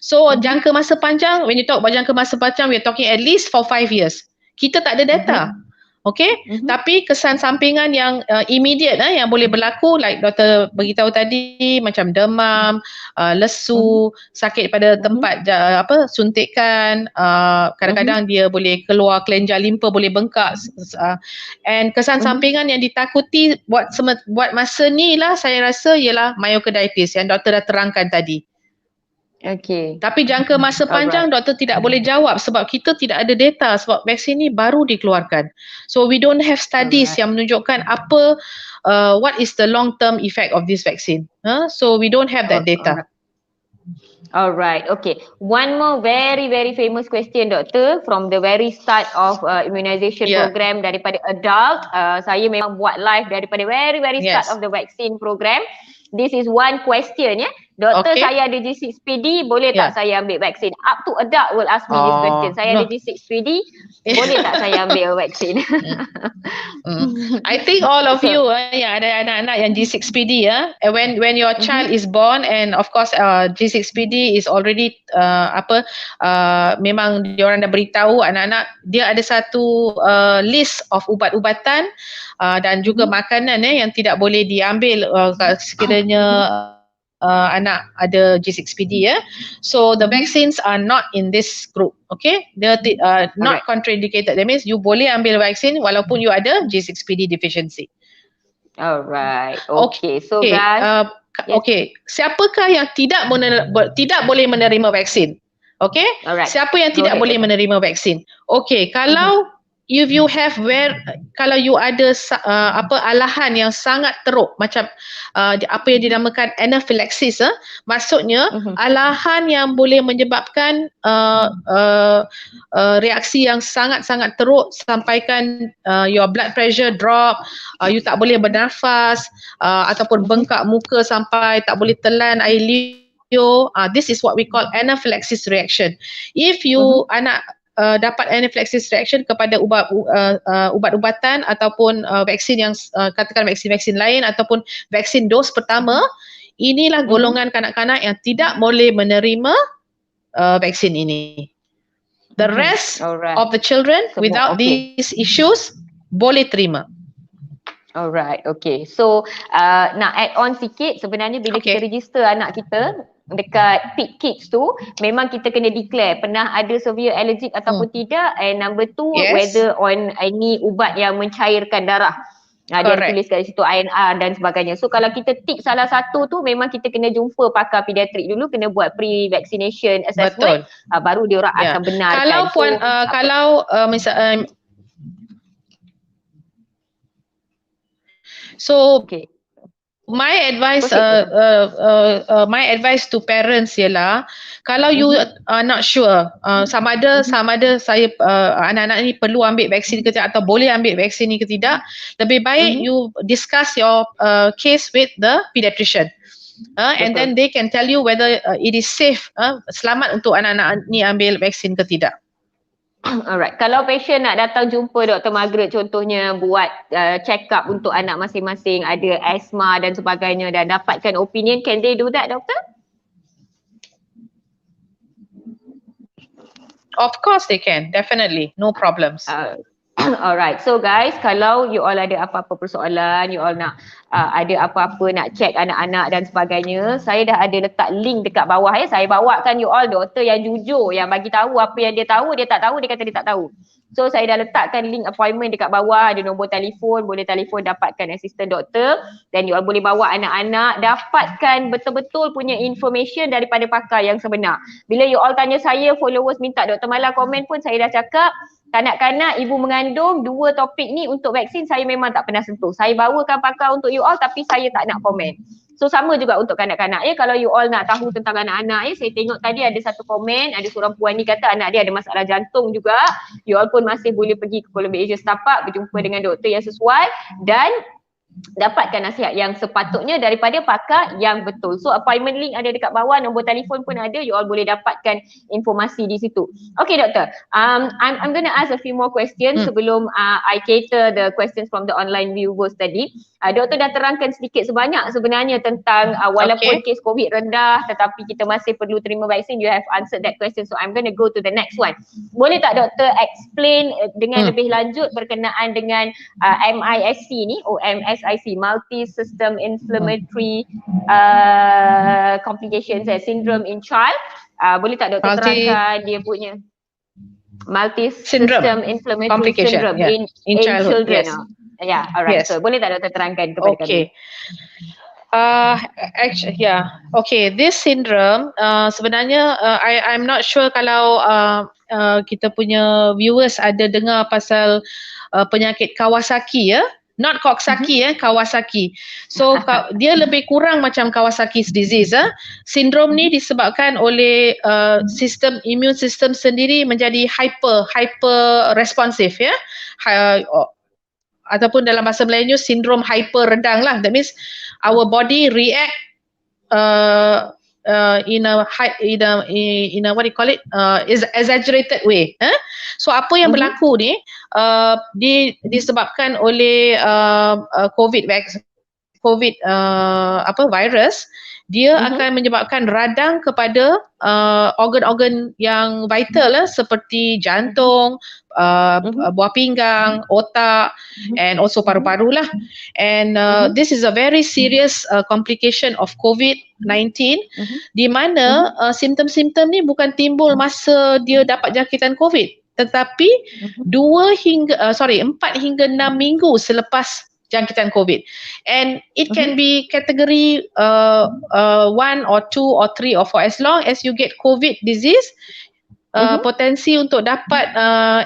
So jangka masa panjang, when you talk about jangka masa panjang, we are talking at least for 5 years. Kita tak ada data. Tapi kesan sampingan yang immediate yang boleh berlaku, like doktor beritahu tadi, macam demam, lesu, sakit pada tempat suntikan, kadang-kadang dia boleh keluar kelenjar limpa, boleh bengkak, and kesan sampingan yang ditakuti buat masa ni lah saya rasa ialah myocarditis yang doktor dah terangkan tadi. Tapi jangka masa panjang doktor tidak boleh jawab sebab kita tidak ada data, sebab vaksin ni baru dikeluarkan. So we don't have studies yang menunjukkan apa what is the long term effect of this vaccine. So we don't have that data. Alright, okay. One more very famous question doktor, from the very start of immunization program daripada adult. Saya memang buat live daripada very start of the vaccine program. This is one question Doktor, Okay. saya ada G6PD, boleh tak saya ambil vaksin? Up to adult will ask me this question. Saya ada G6PD, boleh tak saya ambil vaksin? I think all of you yang ada anak-anak yang G6PD when your child is born, and of course G6PD is already memang diorang dah beritahu anak-anak dia ada satu list of ubat-ubatan dan juga makanan yang tidak boleh diambil sekiranya anak ada G6PD so the vaccines are not in this group, okay, they're not contraindicated. That means you boleh ambil vaksin walaupun you ada G6PD deficiency. Alright, okay. So guys, okay, siapakah yang tidak boleh menerima vaksin? Okay, siapa yang tidak boleh menerima vaksin? Okay, kalau if you have kalau you ada alahan yang sangat teruk macam apa yang dinamakan anaphylaxis, maksudnya alahan yang boleh menyebabkan reaksi yang sangat-sangat teruk sampaikan your blood pressure drop, you tak boleh bernafas ataupun bengkak muka sampai tak boleh telan air liur, this is what we call anaphylaxis reaction. If you anak dapat anaphylaxis reaction kepada ubat-ubatan ataupun vaksin yang katakan vaksin-vaksin lain ataupun vaksin dos pertama, inilah golongan kanak-kanak yang tidak boleh menerima vaksin ini. The rest of the children without these issues boleh terima. Alright, okay. So nak add on sikit, sebenarnya bila kita register anak kita dekat PIC Kids tu, memang kita kena declare pernah ada severe allergic ataupun tidak, and number two, whether on any ubat yang mencairkan darah. Dia tulis kat situ INR dan sebagainya. So kalau kita tick salah satu tu, memang kita kena jumpa pakar pediatrik dulu, kena buat pre-vaccination assessment. Baru dia orang akan benarkan. Kalau puan, my advice to parents ialah kalau you are not sure sama ada saya anak-anak ni perlu ambil vaksin ke tidak atau boleh ambil vaksin ni ke tidak, lebih baik you discuss your case with the pediatrician. And then they can tell you whether it is safe, selamat untuk anak-anak ni ambil vaksin ke tidak. Alright, kalau patient nak datang jumpa Dr. Margaret contohnya buat check up untuk anak masing-masing, ada asma dan sebagainya dan dapatkan opinion, can they do that, doktor? Of course they can, definitely, no problems. Alright, so guys, kalau you all ada apa-apa persoalan, you all nak ada apa-apa nak check anak-anak dan sebagainya, saya dah ada letak link dekat bawah saya bawakan you all doktor yang jujur, yang bagi tahu apa yang dia tahu, dia tak tahu, dia kata dia tak tahu. So saya dah letakkan link appointment dekat bawah, ada nombor telefon, boleh telefon dapatkan assistant doktor, dan you all boleh bawa anak-anak dapatkan betul-betul punya information daripada pakar yang sebenar. Bila you all tanya saya, followers minta Dr. Mala komen pun, saya dah cakap kanak-kanak, ibu mengandung, dua topik ni untuk vaksin saya memang tak pernah sentuh. Saya bawakan pakar untuk you all tapi saya tak nak komen. So sama juga untuk kanak-kanak kalau you all nak tahu tentang anak-anak saya tengok tadi ada satu komen, ada seorang puan ni kata anak dia ada masalah jantung juga. You all pun masih boleh pergi ke Kuala Lumpur Asia Setapak, berjumpa dengan doktor yang sesuai dan dapatkan nasihat yang sepatutnya daripada pakar yang betul. So appointment link ada dekat bawah, nombor telefon pun ada, you all boleh dapatkan informasi di situ. Okay doktor, I'm going to ask a few more questions sebelum I cater the questions from the online viewers tadi. Doktor dah terangkan sedikit sebanyak sebenarnya tentang walaupun kes COVID rendah tetapi kita masih perlu terima vaksin. You have answered that question, so I'm going to go to the next one. Boleh tak doktor explain dengan lebih lanjut berkenaan dengan MISC ni, MSIC, multi-system inflammatory complications syndrome in child. Boleh tak doktor terangkan dia punya multi-system inflammatory syndrome in children? Yeah, alright. So boleh tak doktor terangkan kepada kami? Actually, okay. This syndrome sebenarnya I'm not sure kalau kita punya viewers ada dengar pasal penyakit Kawasaki not Coxsackie Kawasaki. So dia lebih kurang macam Kawasaki's disease. Sindrom ni disebabkan oleh sistem immune system sendiri menjadi hyper responsive ataupun dalam bahasa Melayunya sindrom hyper redang lah. That means our body react in a what do you call it, is exaggerated way. So apa yang berlaku ni disebabkan oleh COVID virus, dia akan menyebabkan radang kepada organ-organ yang vital seperti jantung, buah pinggang, otak, and also paru-paru lah. And this is a very serious complication of COVID-19, di mana simptom-simptom ni bukan timbul masa dia dapat jangkitan COVID, tetapi 4 hingga 6 minggu selepas jangkitan COVID. And it can be category 1 or 2 or 3 or 4. As long as you get COVID disease, potensi untuk dapat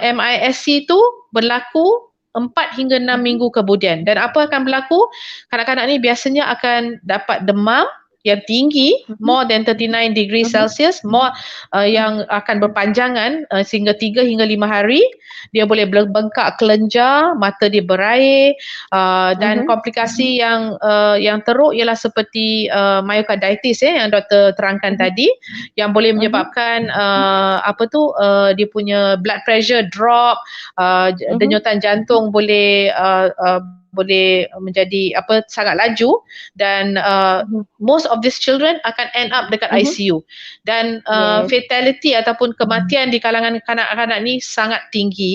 MISC tu berlaku 4 hingga 6 minggu kemudian. Dan apa akan berlaku? Kanak-kanak ni biasanya akan dapat demam yang tinggi, more than 39 degrees Celsius, more yang akan berpanjangan sehingga 3 hingga 5 hari. Dia boleh bengkak kelenjar, mata dia berair, dan komplikasi yang teruk ialah seperti myocarditis yang doktor terangkan tadi, yang boleh menyebabkan dia punya blood pressure drop, denyutan jantung boleh menjadi sangat laju, dan most of these children akan end up dekat ICU, dan fatality ataupun kematian di kalangan kanak-kanak ni sangat tinggi.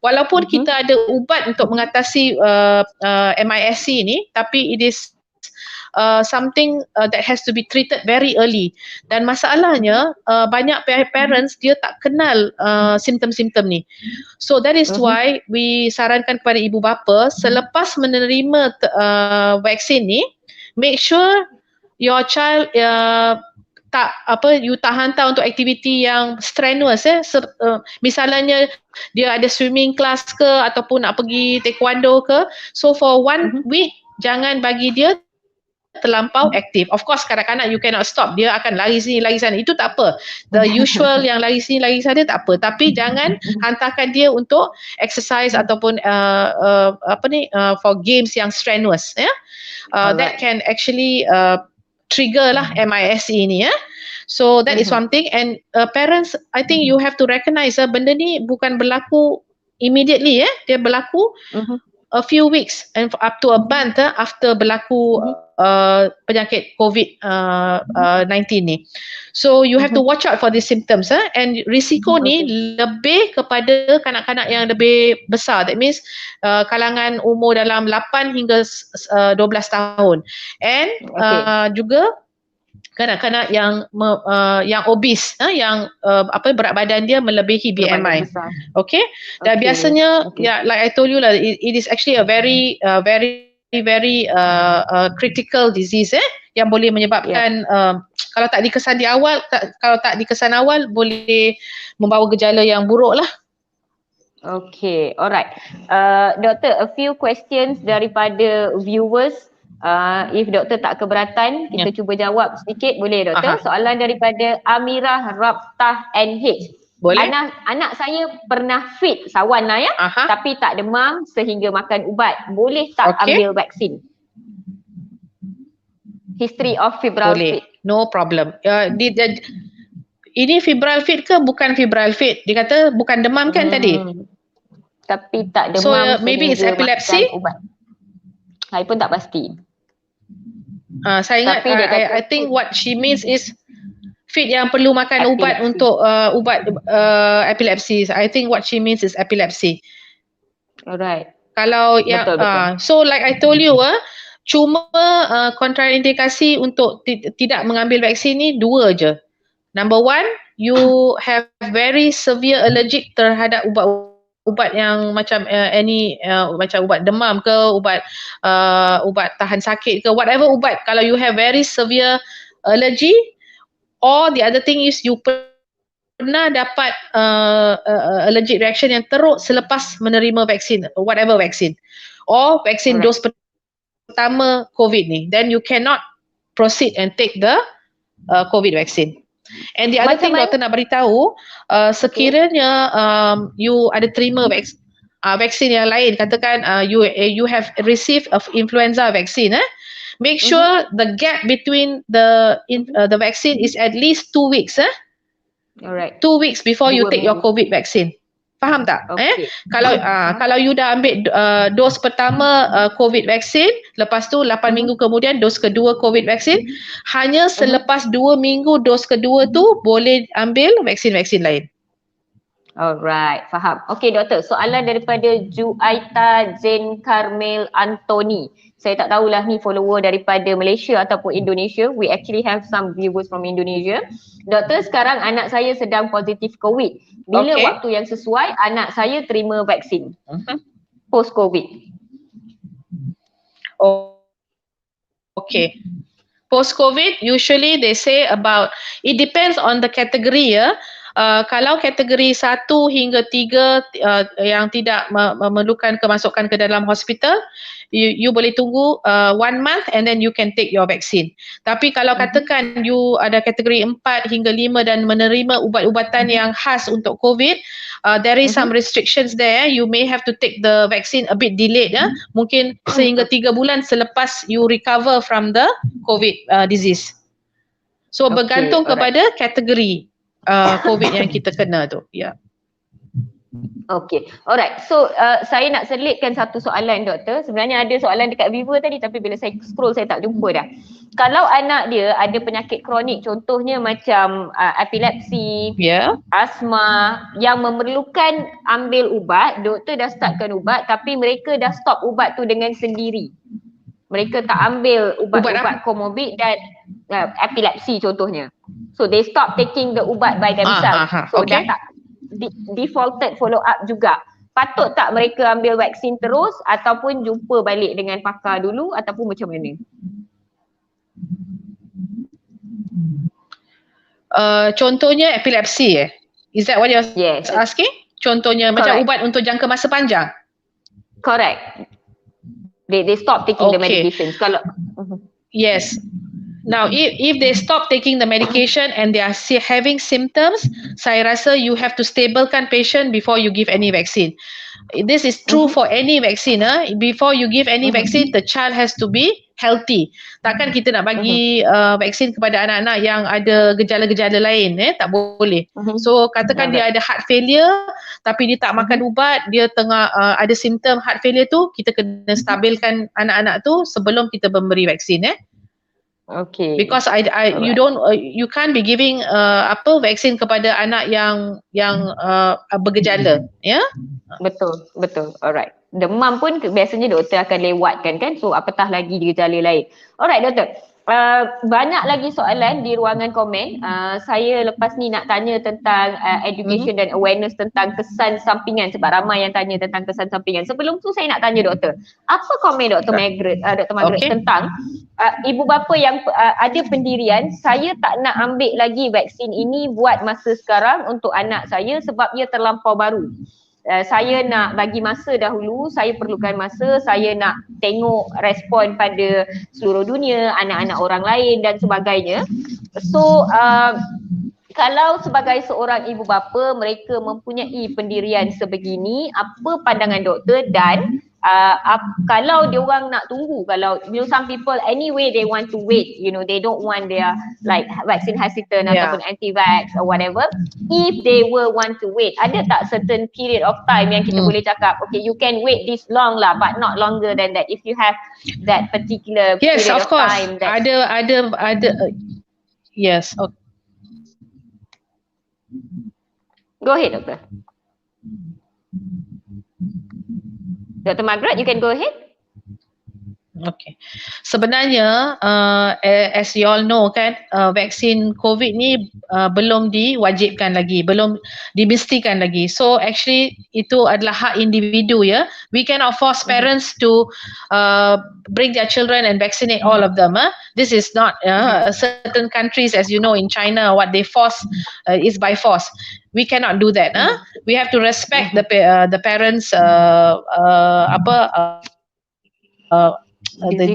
Walaupun kita ada ubat untuk mengatasi MISC ni, tapi it is something that has to be treated very early. Dan masalahnya banyak parents dia tak kenal simptom-simptom ni. So that is why we sarankan kepada ibu bapa, selepas menerima vaksin ni, make sure your child you tak hantar untuk aktiviti yang strenuous. Misalnya dia ada swimming class ke, ataupun nak pergi taekwondo ke, so for 1 week jangan bagi dia terlampau aktif. Of course kanak-kanak you cannot stop, dia akan lari sini lari sana, itu tak apa, the usual yang lari sini lari sana tak apa, tapi jangan hantarkan dia untuk exercise ataupun for games yang strenuous. That can actually trigger lah MISC ni. So that is something. And parents, I think you have to recognize benda ni bukan berlaku immediately. Dia berlaku a few weeks and up to a month after berlaku penyakit COVID-19 ni. So you have to watch out for these symptoms. And risiko ni lebih kepada kanak-kanak yang lebih besar. That means kalangan umur dalam 8 hingga 12 tahun. And juga kanak-kanak yang obese, yang berat badan dia melebihi BMI. Okay? Dan biasanya, like I told you lah, it is actually a very critical disease yang boleh menyebabkan kalau tak dikesan awal boleh membawa gejala yang buruk lah. Okay, alright. Doktor, a few questions daripada viewers. If doktor tak keberatan, kita cuba jawab sedikit, boleh doktor? Soalan daripada Amirah Rabtah NH. Boleh. Anak saya pernah fit sawan lah tapi tak demam sehingga makan ubat. Boleh tak ambil vaksin? History of febrile fit. No problem. Ini febrile fit ke bukan febrile fit? Dia kata bukan demam kan tadi? Tapi tak demam. So maybe it's epilepsy? Saya pun tak pasti. Saya ingat, I think what she means is fit yang perlu makan ubat untuk ubat epilepsi. I think what she means is epilepsy. Alright. Kalau yang so like I told you, cuma kontraindikasi untuk tidak mengambil vaksin ni 2 je. Number 1, you have very severe allergic terhadap ubat yang macam macam ubat demam ke, ubat tahan sakit ke, whatever ubat. Kalau you have very severe allergy, or the other thing is you pernah dapat allergic reaction yang teruk selepas menerima vaksin, whatever vaksin, or vaksin dos pertama COVID ni, then you cannot proceed and take the COVID vaccine. And the other thing doktor nak beritahu, sekiranya you ada terima vaksin yang lain, katakan you have received of influenza vaksin, make sure the gap between the vaccine is at least 2 weeks. Alright. 2 weeks before you 2 take your minggu. COVID vaccine. Faham tak? Okay. Kalau you dah ambil dos pertama COVID vaccine, lepas tu 8 minggu kemudian dos kedua COVID vaccine, hanya selepas 2 minggu dos kedua tu boleh ambil vaksin-vaksin lain. Alright, faham. Okay doktor, soalan daripada Juaita Zain Karmel Antoni. Saya tak tahulah ni follower daripada Malaysia ataupun Indonesia. We actually have some viewers from Indonesia. Doktor, sekarang anak saya sedang positif COVID. Bila waktu yang sesuai anak saya terima vaksin post-COVID? Okay. Post-COVID, usually they say about, it depends on the category ya. Kalau kategori 1 hingga 3 yang tidak memerlukan kemasukan ke dalam hospital, you boleh tunggu 1 month and then you can take your vaccine. Tapi kalau katakan you ada kategori 4 hingga 5 dan menerima ubat-ubatan yang khas untuk COVID, there is some restrictions there. You may have to take the vaccine a bit delayed. Mungkin sehingga 3 bulan selepas you recover from the COVID disease. So bergantung kepada kategori COVID yang kita kena tu. Ya. Okay, alright. So saya nak selitkan satu soalan doktor. Sebenarnya ada soalan dekat viewer tadi tapi bila saya scroll saya tak jumpa dah. Kalau anak dia ada penyakit kronik, contohnya macam epilepsi, asma yang memerlukan ambil ubat, doktor dah startkan ubat tapi mereka dah stop ubat tu dengan sendiri. Mereka tak ambil ubat-ubat komorbid dan epilepsi contohnya. So they stop taking the ubat by themselves. So dah tak defaulted follow up juga. Patut tak mereka ambil vaksin terus ataupun jumpa balik dengan pakar dulu ataupun macam mana? Contohnya epilepsi Is that what you're asking? Contohnya macam ubat untuk jangka masa panjang? Correct. They stop taking the medications. Kalau yes. Now, if they stop taking the medication and they are having symptoms, saya rasa you have to stablekan patient before you give any vaccine. This is true for any vaccine. Before you give any vaccine, the child has to be healthy. Takkan kita nak bagi vaksin kepada anak-anak yang ada gejala-gejala lain, tak boleh. So katakan dia ada heart failure tapi dia tak makan ubat, dia tengah ada simptom heart failure tu, kita kena stabilkan anak-anak tu sebelum kita memberi vaksin. Okay. Because you can't be giving vaksin kepada anak yang bergejala, Betul. Alright. Demam pun biasanya doktor akan lewatkan kan, so apatah lagi gejala lain. Alright doktor. Banyak lagi soalan di ruangan komen. Saya lepas ni nak tanya tentang education dan awareness tentang kesan sampingan sebab ramai yang tanya tentang kesan sampingan. Sebelum tu saya nak tanya doktor, apa komen Dr. Margaret tentang ibu bapa yang ada pendirian, saya tak nak ambil lagi vaksin ini buat masa sekarang untuk anak saya sebab ia terlampau baru. Saya nak bagi masa dahulu, saya perlukan masa, saya nak tengok respon pada seluruh dunia, anak-anak orang lain dan sebagainya. So kalau sebagai seorang ibu bapa mereka mempunyai pendirian sebegini, apa pandangan doktor dan kalau dia orang nak tunggu, kalau some people anyway they want to wait, they don't want their like vaccine hesitant ataupun anti-vax or whatever, if they will want to wait, ada tak certain period of time yang kita boleh cakap okay you can wait this long lah but not longer than that, if you have that particular period of time? Ada yes. Go ahead doktor. Dr. Margaret, you can go ahead. Okay. Sebenarnya, as you all know kan, vaksin COVID ni belum diwajibkan lagi, belum dimestikan lagi. So actually itu adalah hak individu We cannot force parents to bring their children and vaccinate all of them. This is not certain countries, as you know, in China, what they force is by force. We cannot do that. We have to respect the parents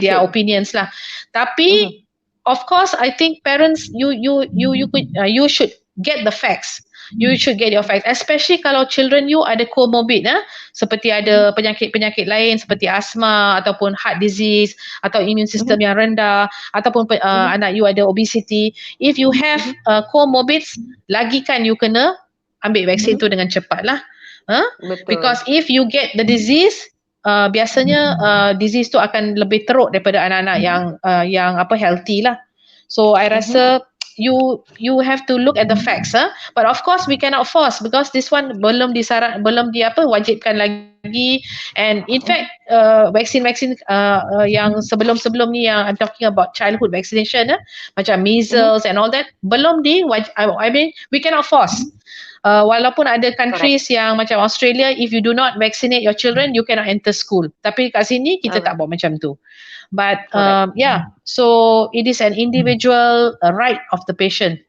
their opinions lah. Tapi of course I think parents you should get the facts. you should get your vaccine. Especially kalau children you ada comorbid, seperti ada penyakit-penyakit lain seperti asma ataupun heart disease atau immune system yang rendah ataupun anak you ada obesity. If you have comorbids, lagikan you kena ambil vaksin tu dengan cepat lah. Because if you get the disease, biasanya disease tu akan lebih teruk daripada anak-anak yang healthy lah. So I rasa you have to look at the facts, but of course we cannot force because this one belum wajibkan lagi, and in fact vaksin yang sebelum ni yang I'm talking about childhood vaccination, macam measles and all that belum I mean we cannot force. Walaupun ada countries yang macam Australia, if you do not vaccinate your children, you cannot enter school. Tapi kat sini kita tak buat macam tu. But so it is an individual right of the patient.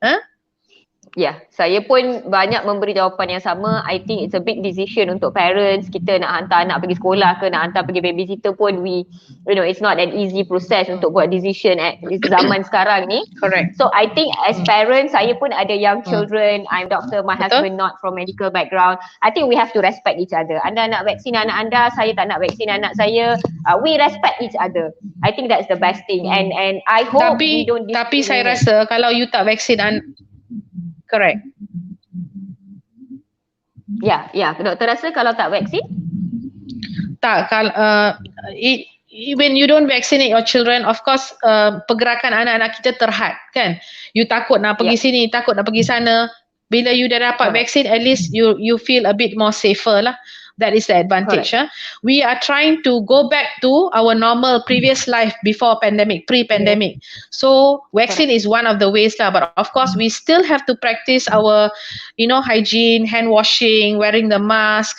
Ya, saya pun banyak memberi jawapan yang sama. I think it's a big decision untuk parents. Kita nak hantar anak pergi sekolah ke, nak hantar pergi babysitter pun it's not an easy process untuk buat decision at zaman sekarang ni. Correct. So I think as parents, saya pun ada young children. I'm doctor, my husband not from medical background. I think we have to respect each other. Anda nak vaksin anak anda, saya tak nak vaksin anak saya. We respect each other. I think that's the best thing. And I hope we don't discriminate. Tapi saya rasa kalau you tak vaksin correct. Ya, doktor rasa kalau tak vaksin? Tak, when you don't vaccinate your children, of course pergerakan anak-anak kita terhad kan. You takut nak pergi sini, takut nak pergi sana. Bila you dah dapat vaksin, at least you feel a bit more safer lah. That is the advantage. We are trying to go back to our normal previous life before pandemic, pre-pandemic. So vaccine is one of the ways lah. But of course, we still have to practice our, hygiene, hand washing, wearing the mask,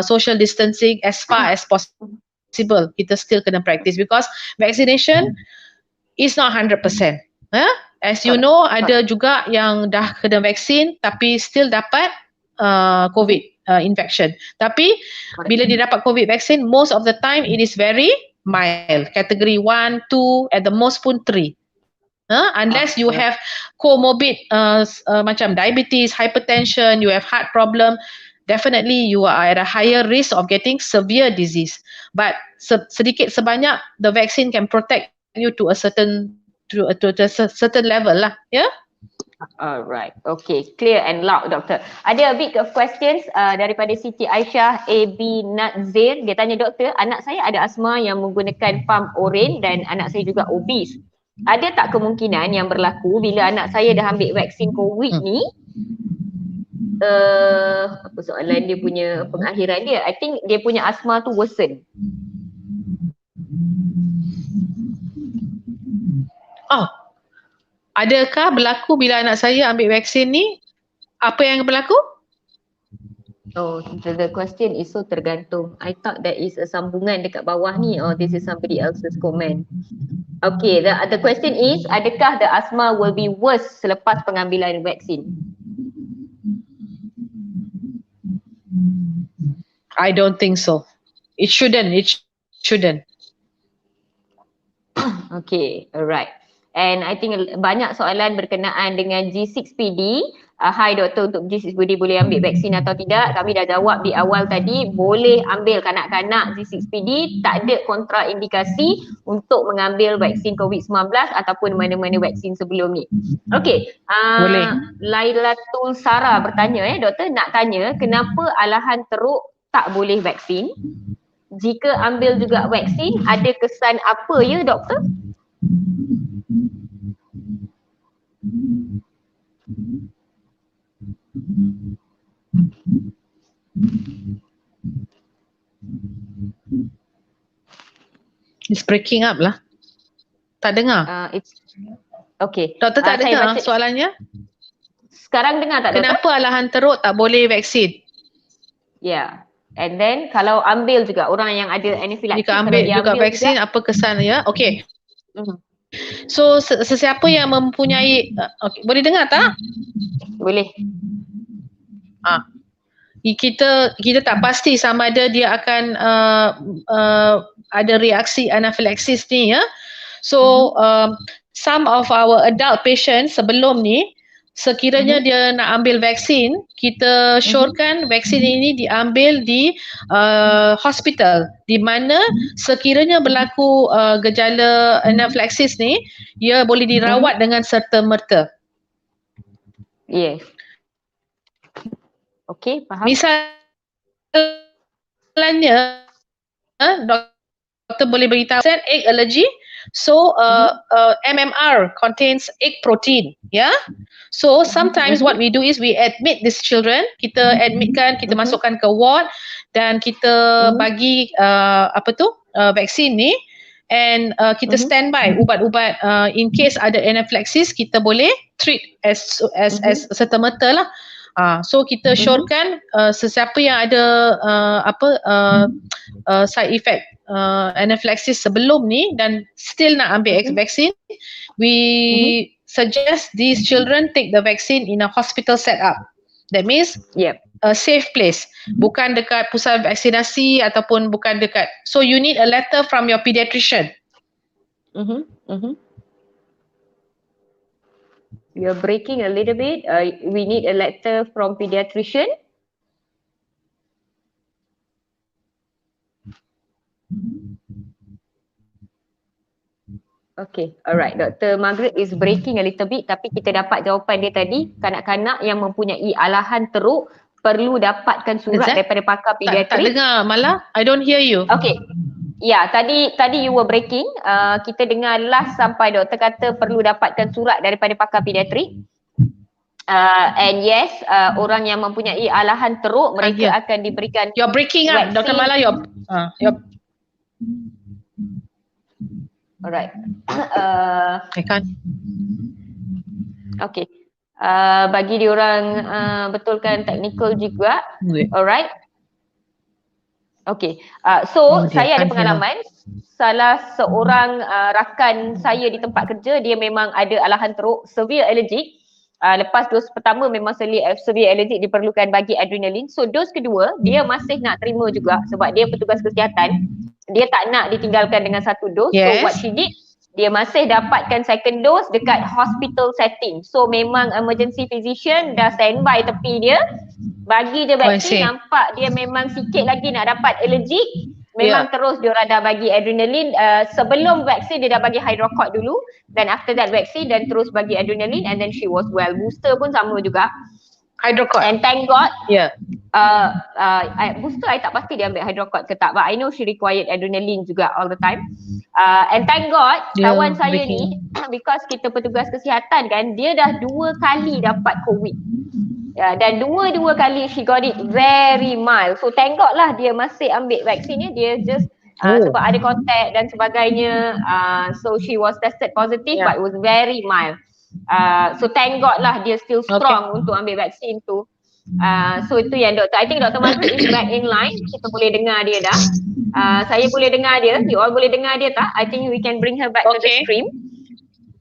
social distancing as far as possible. Kita still kena practice because vaccination is not 100%. As you know, ada juga yang dah kena vaksin tapi still dapat COVID infection. Tapi bila dia dapat COVID vaccine, most of the time it is very mild. Category 1, 2, at the most pun 3. Unless you have comorbid macam diabetes, hypertension, you have heart problem, definitely you are at a higher risk of getting severe disease. But sedikit sebanyak, the vaccine can protect you to a certain level lah. Yeah. Alright, okay, clear and loud, doktor. Ada a bit of questions daripada Siti Aisyah AB Nazir. Dia tanya, doktor, anak saya ada asma yang menggunakan pump oren dan anak saya juga obes. Ada tak kemungkinan yang berlaku bila anak saya dah ambil vaksin COVID ni? Apa soalan dia punya pengakhiran dia? I think dia punya asma tu worsen. Adakah berlaku bila anak saya ambil vaksin ni? Apa yang berlaku? The question is so tergantung. I thought that is a sambungan dekat bawah ni, or this is somebody else's comment. Okay, the question is, adakah the asthma will be worse selepas pengambilan vaksin? I don't think so. It shouldn't. Okay, alright. And I think banyak soalan berkenaan dengan G6PD. Hai doktor, untuk G6PD boleh ambil vaksin atau tidak? Kami dah jawab di awal tadi, boleh ambil kanak-kanak G6PD, tak ada kontraindikasi untuk mengambil vaksin COVID-19 ataupun mana-mana vaksin sebelum ni. Okay, Lailatul Sarah bertanya, doktor nak tanya, kenapa alahan teruk tak boleh vaksin? Jika ambil juga vaksin, ada kesan apa ya doktor? It's breaking up lah. Tak dengar. Okay. Doktor tak dengar soalannya? Sekarang dengar tak doktor? Kenapa alahan teruk tak boleh vaksin? Yeah. And then kalau ambil juga orang yang ada anafilaksis, jika ambil juga vaksin juga, apa kesan ya? Okay. So sesiapa yang mempunyai okay, boleh dengar tak? Boleh. Kita tak pasti sama ada dia akan ada reaksi anafilaksis ni ya. So some of our adult patients sebelum ni sekiranya dia nak ambil vaksin, kita syorkan vaksin ini diambil di hospital, di mana sekiranya berlaku gejala anafilaksis ni, ia boleh dirawat dengan serta-merta. Yes. Okey, faham. Misalnya, doktor boleh beritahu egg allergy. So MMR contains egg protein, yeah. So sometimes what we do is we admit these children, kita admitkan, kita masukkan ke ward dan kita bagi vaksin ni, and kita standby ubat-ubat in case ada anaphylaxis, kita boleh treat as serta-merta lah. So kita syorkan sesiapa yang ada side effect anaphylaxis sebelum ni dan still nak ambil vaksin, we suggest these children take the vaccine in a hospital setup. That means a safe place, bukan dekat pusat vaksinasi ataupun bukan dekat. So you need a letter from your pediatrician. You're breaking a little bit. We need a letter from pediatrician. Okay, alright. Dr. Margaret is breaking a little bit, tapi kita dapat jawapan dia tadi. Kanak-kanak yang mempunyai alahan teruk perlu dapatkan surat daripada pakar pediatrik. Tak dengar, Mala. I don't hear you. Okay. Ya, tadi you were breaking. Kita dengar last sampai doktor kata perlu dapatkan surat daripada pakar pediatrik. And yes, orang yang mempunyai alahan teruk, mereka akan diberikan. You're breaking up, Dr. Mala. You're alright. I can't. Okay. Bagi diorang betulkan technical juga. Alright. Okay. So saya ada pengalaman. Salah seorang rakan saya di tempat kerja, dia memang ada alahan teruk, severe allergic. Lepas dos pertama memang severe allergic diperlukan bagi adrenalin. So dos kedua dia masih nak terima juga sebab dia petugas kesihatan. Dia tak nak ditinggalkan dengan satu dos. So what she did, dia masih dapatkan second dose dekat hospital setting. So memang emergency physician dah standby tepi dia, bagi dia vaksin. Nampak dia memang sikit lagi nak dapat allergic. Memang terus diorang dah bagi adrenalin. Sebelum vaksin dia dah bagi hydrocort dulu, dan after that vaksin dan terus bagi adrenalin, and then she was well. Booster pun sama juga, hydrocort. And thank God, booster I tak pasti dia ambil hydrocort ke tak, but I know she required adrenaline juga all the time. And thank God, kawan saya ni, because kita petugas kesihatan kan, dia dah 2 kali dapat COVID. Dan dua kali she got it very mild. So thank God lah dia masih ambil vaksinnya. Dia just sebab ada kontak dan sebagainya, so she was tested positive, but it was very mild. So thank God lah dia still strong untuk ambil vaksin tu. So itu yang doktor, I think Dr. Margaret is back in line. Kita boleh dengar dia dah. Saya boleh dengar dia, you all boleh dengar dia tak? I think we can bring her back to the stream.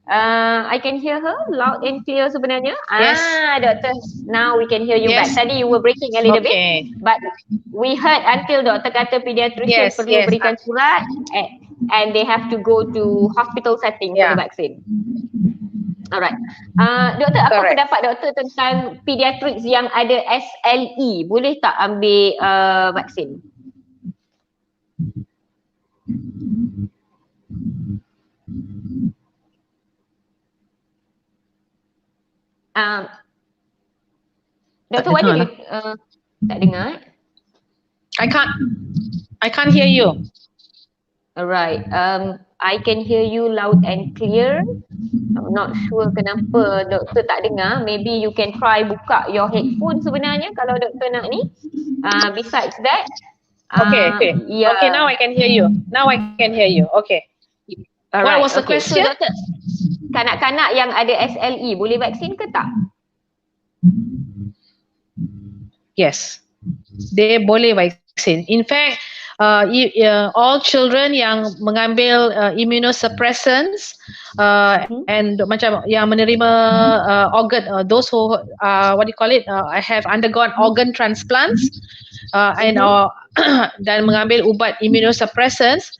I can hear her loud and clear sebenarnya. Yes. Doctor, now we can hear you back. Tadi you were breaking a little bit, but we heard until doktor kata pediatrician perlu berikan surat, and they have to go to hospital setting for the vaccine. Alright. Doktor, apa pendapat doktor tentang pediatrics yang ada SLE? Boleh tak ambil vaksin? Doktor, why did you tak dengar? I can't hear you. Alright. I can hear you loud and clear. I'm not sure kenapa doktor tak dengar. Maybe you can try buka your headphone sebenarnya kalau doktor nak ni. Besides that, okay. Okay, now I can hear you. Okay. Alright. What was the question? So, doktor, kanak-kanak yang ada SLE boleh vaksin ke tak? Yes, they boleh vaksin. In fact, all children yang mengambil immunosuppressants and macam yang menerima organ, those who have undergone organ transplants and dan mengambil ubat immunosuppressants,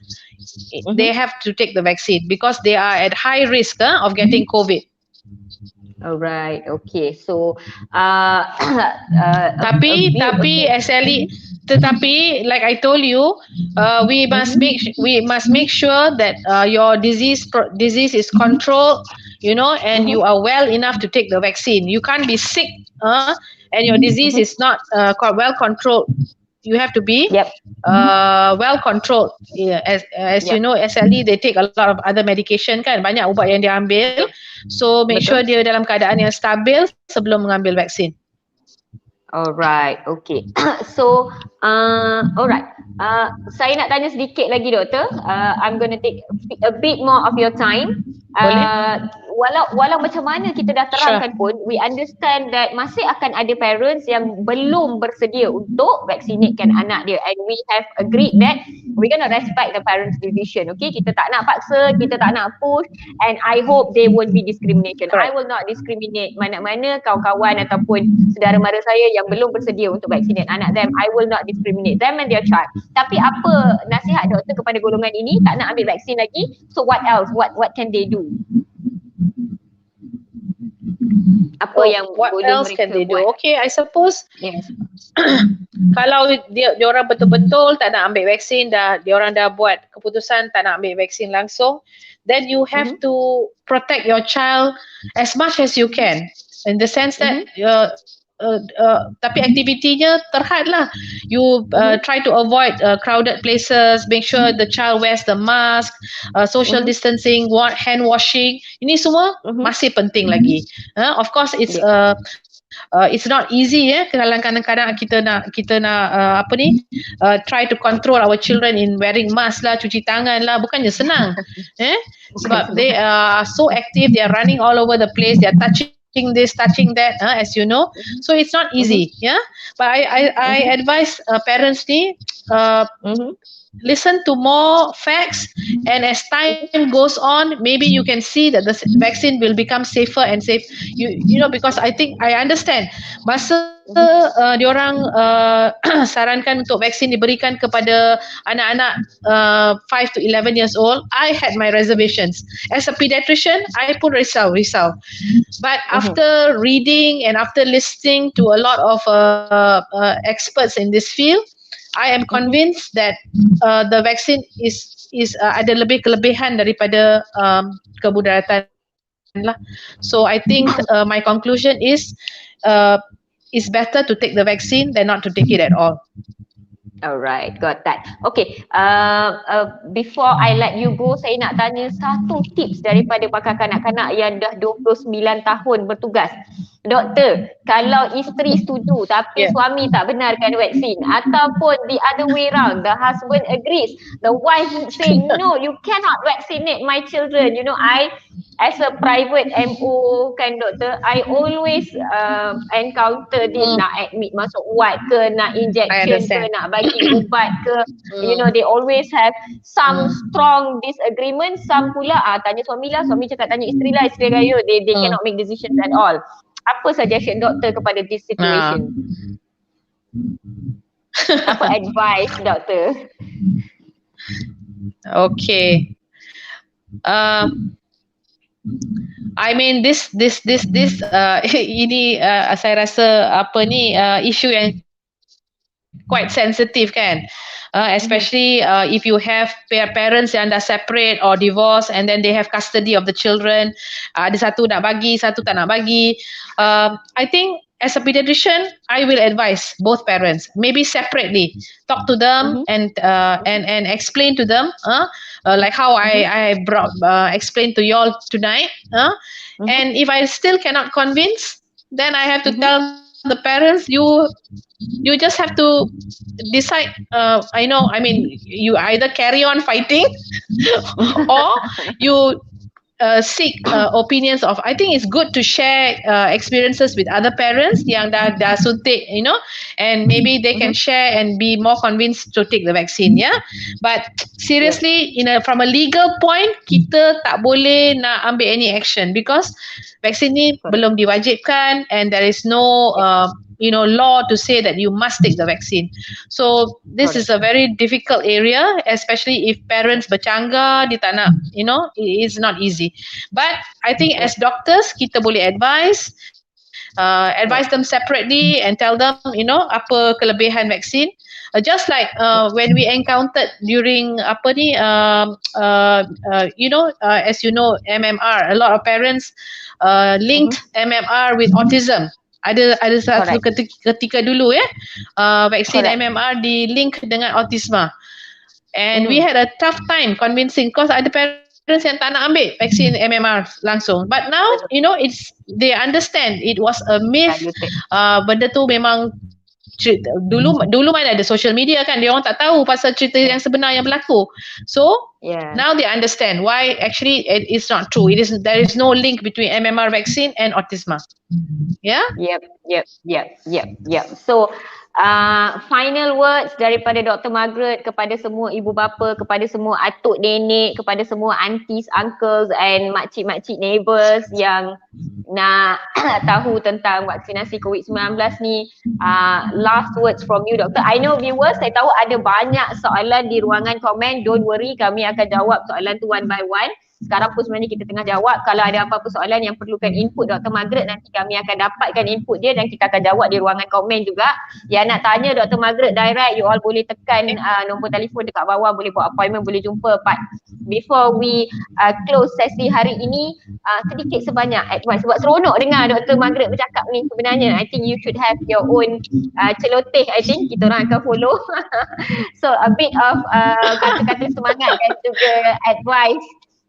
they have to take the vaccine because they are at high risk of getting COVID. Alright, okay. So, Tapi SLE, tetapi like I told you, we must make sure that your disease is controlled, you know, and you are well enough to take the vaccine. You can't be sick, and your disease is not well controlled. You have to be well controlled. Yeah, as you know, SLE they take a lot of other medication kan, banyak ubat yang dia ambil. So make sure dia dalam keadaan yang stabil sebelum mengambil vaksin. Alright, okay. So, alright. Saya nak tanya sedikit lagi doktor. I'm going to take a bit more of your time. Walau macam mana kita dah terangkan pun, we understand that masih akan ada parents yang belum bersedia untuk vaccinatekan anak dia, and we have agreed that we're going to respect the parents' decision. Okay, kita tak nak paksa, kita tak nak push, and I hope there won't be discrimination. I will not discriminate mana-mana kawan-kawan ataupun saudara mara saya yang belum bersedia untuk vaccinate anak them. I will not discriminate them and their child. Tapi apa nasihat doktor kepada golongan ini tak nak ambil vaksin lagi? So what else? What can they do? Apa yang what boleh else mereka can they do? buat? Okay, I suppose kalau dia orang betul-betul tak nak ambil vaksin, dia orang dah buat keputusan tak nak ambil vaksin langsung, then you have to protect your child as much as you can, in the sense that tapi aktivitinya terhad lah. You try to avoid crowded places, make sure the child wears the mask, social distancing, hand washing. Ini semua masih penting lagi. Of course it's not easy kalau kadang-kadang kita nak try to control our children in wearing mask lah, cuci tangan lah, bukannya senang. Sebab they are so active, they are running all over the place, they are touching this, touching that, as you know. So it's not easy, but I advise parents ni listen to more facts, and as time goes on, maybe you can see that the vaccine will become safer and safe. You know, because I understand masa diorang sarankan untuk vaksin diberikan kepada anak-anak 5 to 11 years old, I had my reservations. As a pediatrician, I pun risau. But after reading and after listening to a lot of experts in this field, I am convinced that the vaccine is ada lebih kelebihan daripada kemudaratan lah. So I think my conclusion is it's better to take the vaccine than not to take it at all. Alright, got that. Okay, before I let you go, saya nak tanya satu tips daripada pakar kanak-kanak yang dah 29 tahun bertugas. Doktor, kalau isteri setuju tapi suami tak benarkan vaksin, ataupun the other way round, the husband agrees, the wife saying no, you cannot vaccinate my children. You know, I as a private MO kan doktor, I always encounter this, nak admit masuk ward ke, nak injection ke, nak bagi ubat ke, you know, they always have some strong disagreement. Some pula tanya suami lah, suami cakap tanya isteri lah, isteri kaya, they cannot make decisions at all. Apa suggestion doktor kepada this situation? Apa advice doktor? Okay. I mean this ini saya rasa issue yang quite sensitive kan, especially if you have parents yang dah separate or divorce and then they have custody of the children, ada satu nak bagi, satu tak nak bagi. I think as a pediatrician, I will advise both parents, maybe separately, talk to them and explain to them, like how I explained to you all tonight. And if I still cannot convince, then I have to tell the parents, you just have to decide. I mean, you either carry on fighting or you seek opinions of. I think it's good to share experiences with other parents yang dah suntik, you know, and maybe they can share and be more convinced to take the vaccine. But seriously, from a legal point, kita tak boleh nak ambil any action because vaksin ni belum diwajibkan and there is no law to say that you must take the vaccine. So this is a very difficult area, especially if parents bercangga, dia tak nak, it's not easy. But I think as doctors, kita boleh advise them separately and tell them, apa kelebihan vaksin. Just like when we encountered during as you know, MMR, a lot of parents linked MMR with autism. Ada satu ketika dulu vaksin MMR di link dengan autisma. And we had a tough time convincing, because ada parents yang tak nak ambil vaksin MMR langsung. But now, they understand it was a myth. Benda tu memang dulu mana ada social media kan, dia orang tak tahu pasal cerita yang sebenar yang berlaku. So now they understand why actually it's not true. There is no link between MMR vaccine and autisma. Yep. So final words daripada Dr. Margaret kepada semua ibu bapa, kepada semua atuk nenek, kepada semua aunties, uncles and makcik-makcik neighbours yang nak tahu tentang vaksinasi COVID-19 ni. Last words from you, Doktor. I know viewers, saya tahu ada banyak soalan di ruangan komen. Don't worry, kami akan jawab soalan tu one by one. Sekarang pun sebenarnya kita tengah jawab. Kalau ada apa-apa soalan yang perlukan input Dr. Margaret, nanti kami akan dapatkan input dia dan kita akan jawab di ruangan komen juga. Yang nak tanya Dr. Margaret direct, you all boleh tekan nombor telefon dekat bawah, boleh buat appointment, boleh jumpa. But before we close sesi hari ini, sedikit sebanyak advice. Sebab seronok dengar Dr. Margaret bercakap ni sebenarnya. I think you should have your own celoteh, I think kita orang akan follow. So a bit of kata-kata semangat dan juga advice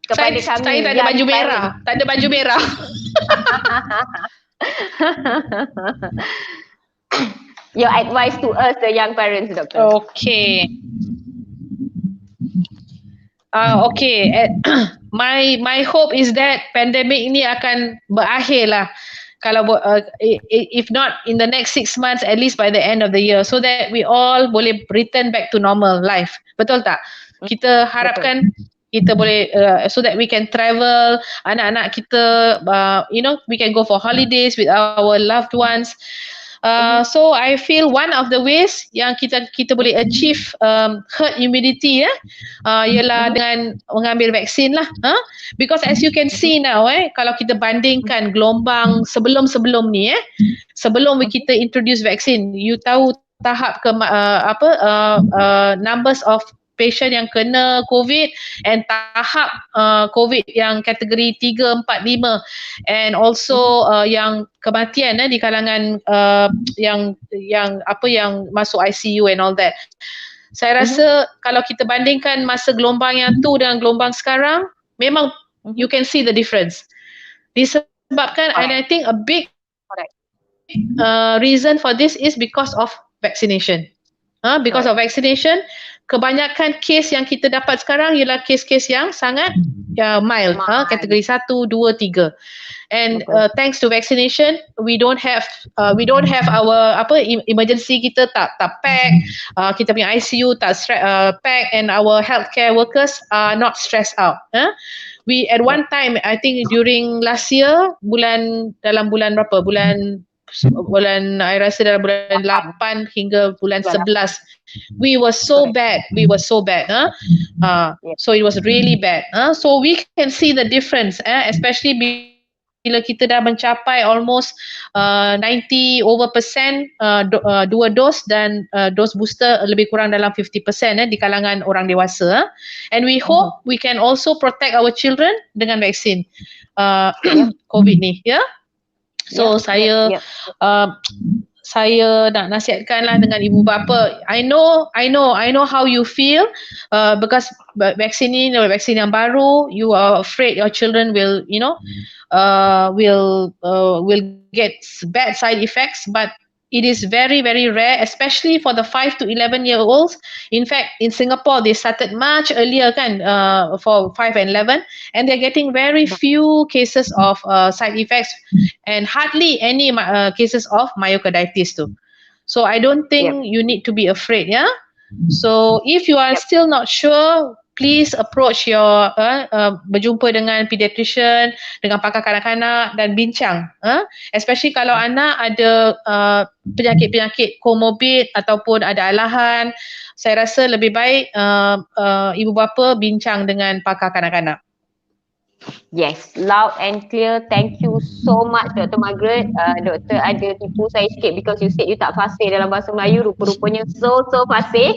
kepada kami. Saya tak ada baju merah. Tak ada baju merah. Your advice to us, the young parents, Doctor. Okay. My hope is that pandemic ni akan berakhir lah. Kalau if not in the next 6 months, at least by the end of the year, so that we all boleh return back to normal life. Betul tak? Kita harapkan kita boleh so that we can travel, anak-anak kita we can go for holidays with our loved ones. So I feel one of the ways yang kita boleh achieve herd immunity ialah dengan mengambil vaksin lah. Because as you can see now, kalau kita bandingkan gelombang sebelum ni, sebelum kita introduce vaksin, you tahu tahap numbers of patient yang kena COVID and tahap COVID yang kategori 3, 4, 5 and also yang kematian di kalangan yang masuk ICU and all that. Saya rasa kalau kita bandingkan masa gelombang yang tu dengan gelombang sekarang, memang you can see the difference. Disebabkan and I think a big reason for this is because of vaccination. Because of vaccination, kebanyakan kes yang kita dapat sekarang ialah kes-kes yang sangat mild, kategori 1, 2, 3. And thanks to vaccination, we don't have our emergency kita tak pack, kita punya ICU tak pack, and our healthcare workers are not stressed out. We at one time, I think during last year, dalam bulan berapa? Bulan I rasa dalam bulan 8 hingga bulan 11, we were so bad. So it was really bad. So we can see the difference, especially bila kita dah mencapai almost 90% dua dos dan dos booster lebih kurang dalam 50% di kalangan orang dewasa. And we hope we can also protect our children dengan vaksin COVID ni, So saya nak nasihatkanlah dengan ibu bapa. I know how you feel because vaksin ni vaksin yang baru. You are afraid your children will get bad side effects, but it is very, very rare, especially for the 5 to 11-year-olds. In fact, in Singapore, they started much earlier for 5 and 11, and they're getting very few cases of side effects and hardly any cases of myocarditis too. So I don't think you need to be afraid, So if you are still not sure, please approach your berjumpa dengan pediatrician, dengan pakar kanak-kanak dan bincang, especially kalau anak ada penyakit-penyakit komorbid ataupun ada alahan. Saya rasa lebih baik ibu bapa bincang dengan pakar kanak-kanak. Yes, loud and clear. Thank you so much Dr. Margaret. Doktor ada tipu saya sikit because you said you tak fasih dalam bahasa Melayu. Rupa-rupanya so fasih.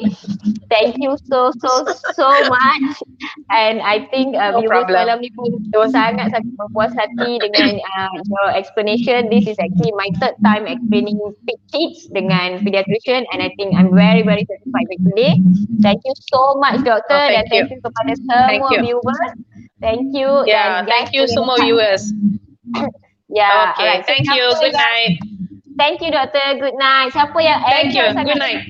Thank you so much. And I think viewers malam ni pun sangat berpuas hati dengan your explanation. This is actually my third time explaining kids dengan pediatrician and I think I'm very satisfied with today. Thank you so much doktor dan thank you kepada semua viewers. Thank you. Yeah, thank you semua viewers. Yeah. Okay, alright. thank you. Good night. Thank you doktor. Good night. Siapa yang enjoy sangat? Good night.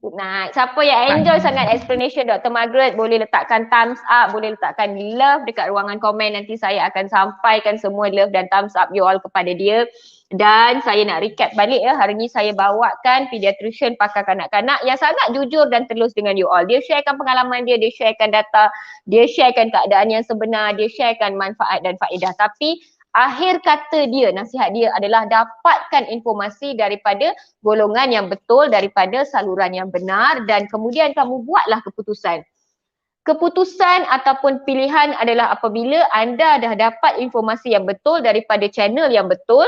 Good night. Siapa yang enjoy sangat explanation Dr. Margaret boleh letakkan thumbs up, boleh letakkan love dekat ruangan komen. Nanti saya akan sampaikan semua love dan thumbs up you all kepada dia. Dan saya nak recap balik ya, hari ni saya bawakan pediatrician pakar kanak-kanak yang sangat jujur dan telus dengan you all. Dia sharekan pengalaman dia sharekan data, dia sharekan keadaan yang sebenar, dia sharekan manfaat dan faedah. Tapi akhir kata dia, nasihat dia adalah dapatkan informasi daripada golongan yang betul, daripada saluran yang benar dan kemudian kamu buatlah keputusan. Keputusan ataupun pilihan adalah apabila anda dah dapat informasi yang betul daripada channel yang betul,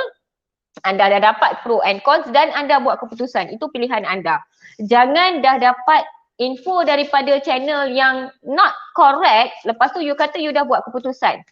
anda dah dapat pro and cons dan anda buat keputusan. Itu pilihan anda. Jangan dah dapat info daripada channel yang not correct, lepas tu you kata you dah buat keputusan.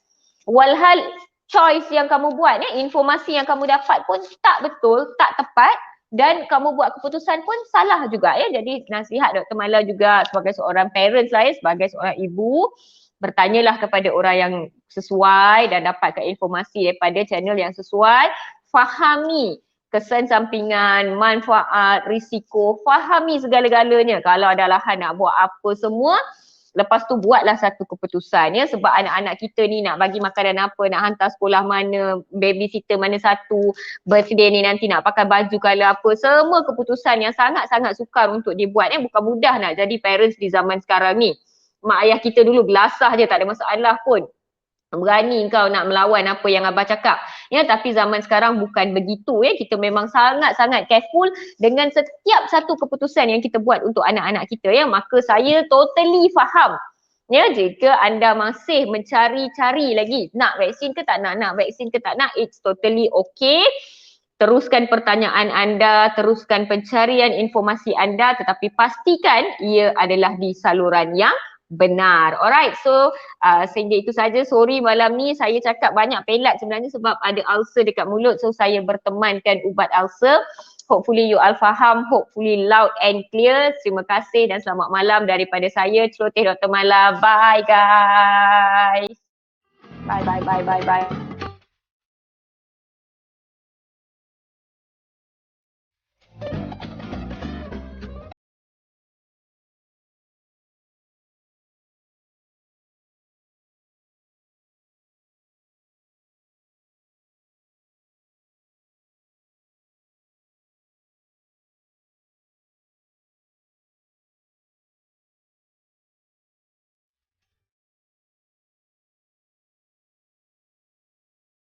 Walhal choice yang kamu buat, informasi yang kamu dapat pun tak betul, tak tepat dan kamu buat keputusan pun salah juga ya. Jadi nasihat Dr. Mala juga sebagai seorang parents lah ya, sebagai seorang ibu, bertanyalah kepada orang yang sesuai dan dapatkan informasi daripada channel yang sesuai. Fahami kesan sampingan, manfaat, risiko, fahami segala-galanya. Kalau ada lahan nak buat apa semua, lepas tu buatlah satu keputusan ya, sebab anak-anak kita ni nak bagi makanan apa, nak hantar sekolah mana, babysitter mana satu, birthday ni nanti nak pakai baju colour apa, semua keputusan yang sangat-sangat sukar untuk dibuat bukan mudah nak jadi parents di zaman sekarang ni. Mak ayah kita dulu belasah je, tak ada masalah pun. Berani kau nak melawan apa yang abah cakap ya, tapi zaman sekarang bukan begitu ya. Kita memang sangat-sangat careful dengan setiap satu keputusan yang kita buat untuk anak-anak kita ya. Maka saya totally faham ya, jika anda masih mencari-cari lagi nak vaksin ke tak nak vaksin ke tak nak, it's totally okay. Teruskan pertanyaan anda, teruskan pencarian informasi anda, tetapi pastikan ia adalah di saluran yang benar. Alright, so sehingga itu saja. Sorry malam ni saya cakap banyak pelat sebenarnya sebab ada ulcer dekat mulut, so saya bertemankan ubat ulcer. Hopefully you all faham, hopefully loud and clear. Terima kasih dan selamat malam daripada saya, Celoteh Dr. Mala. Bye guys. Bye.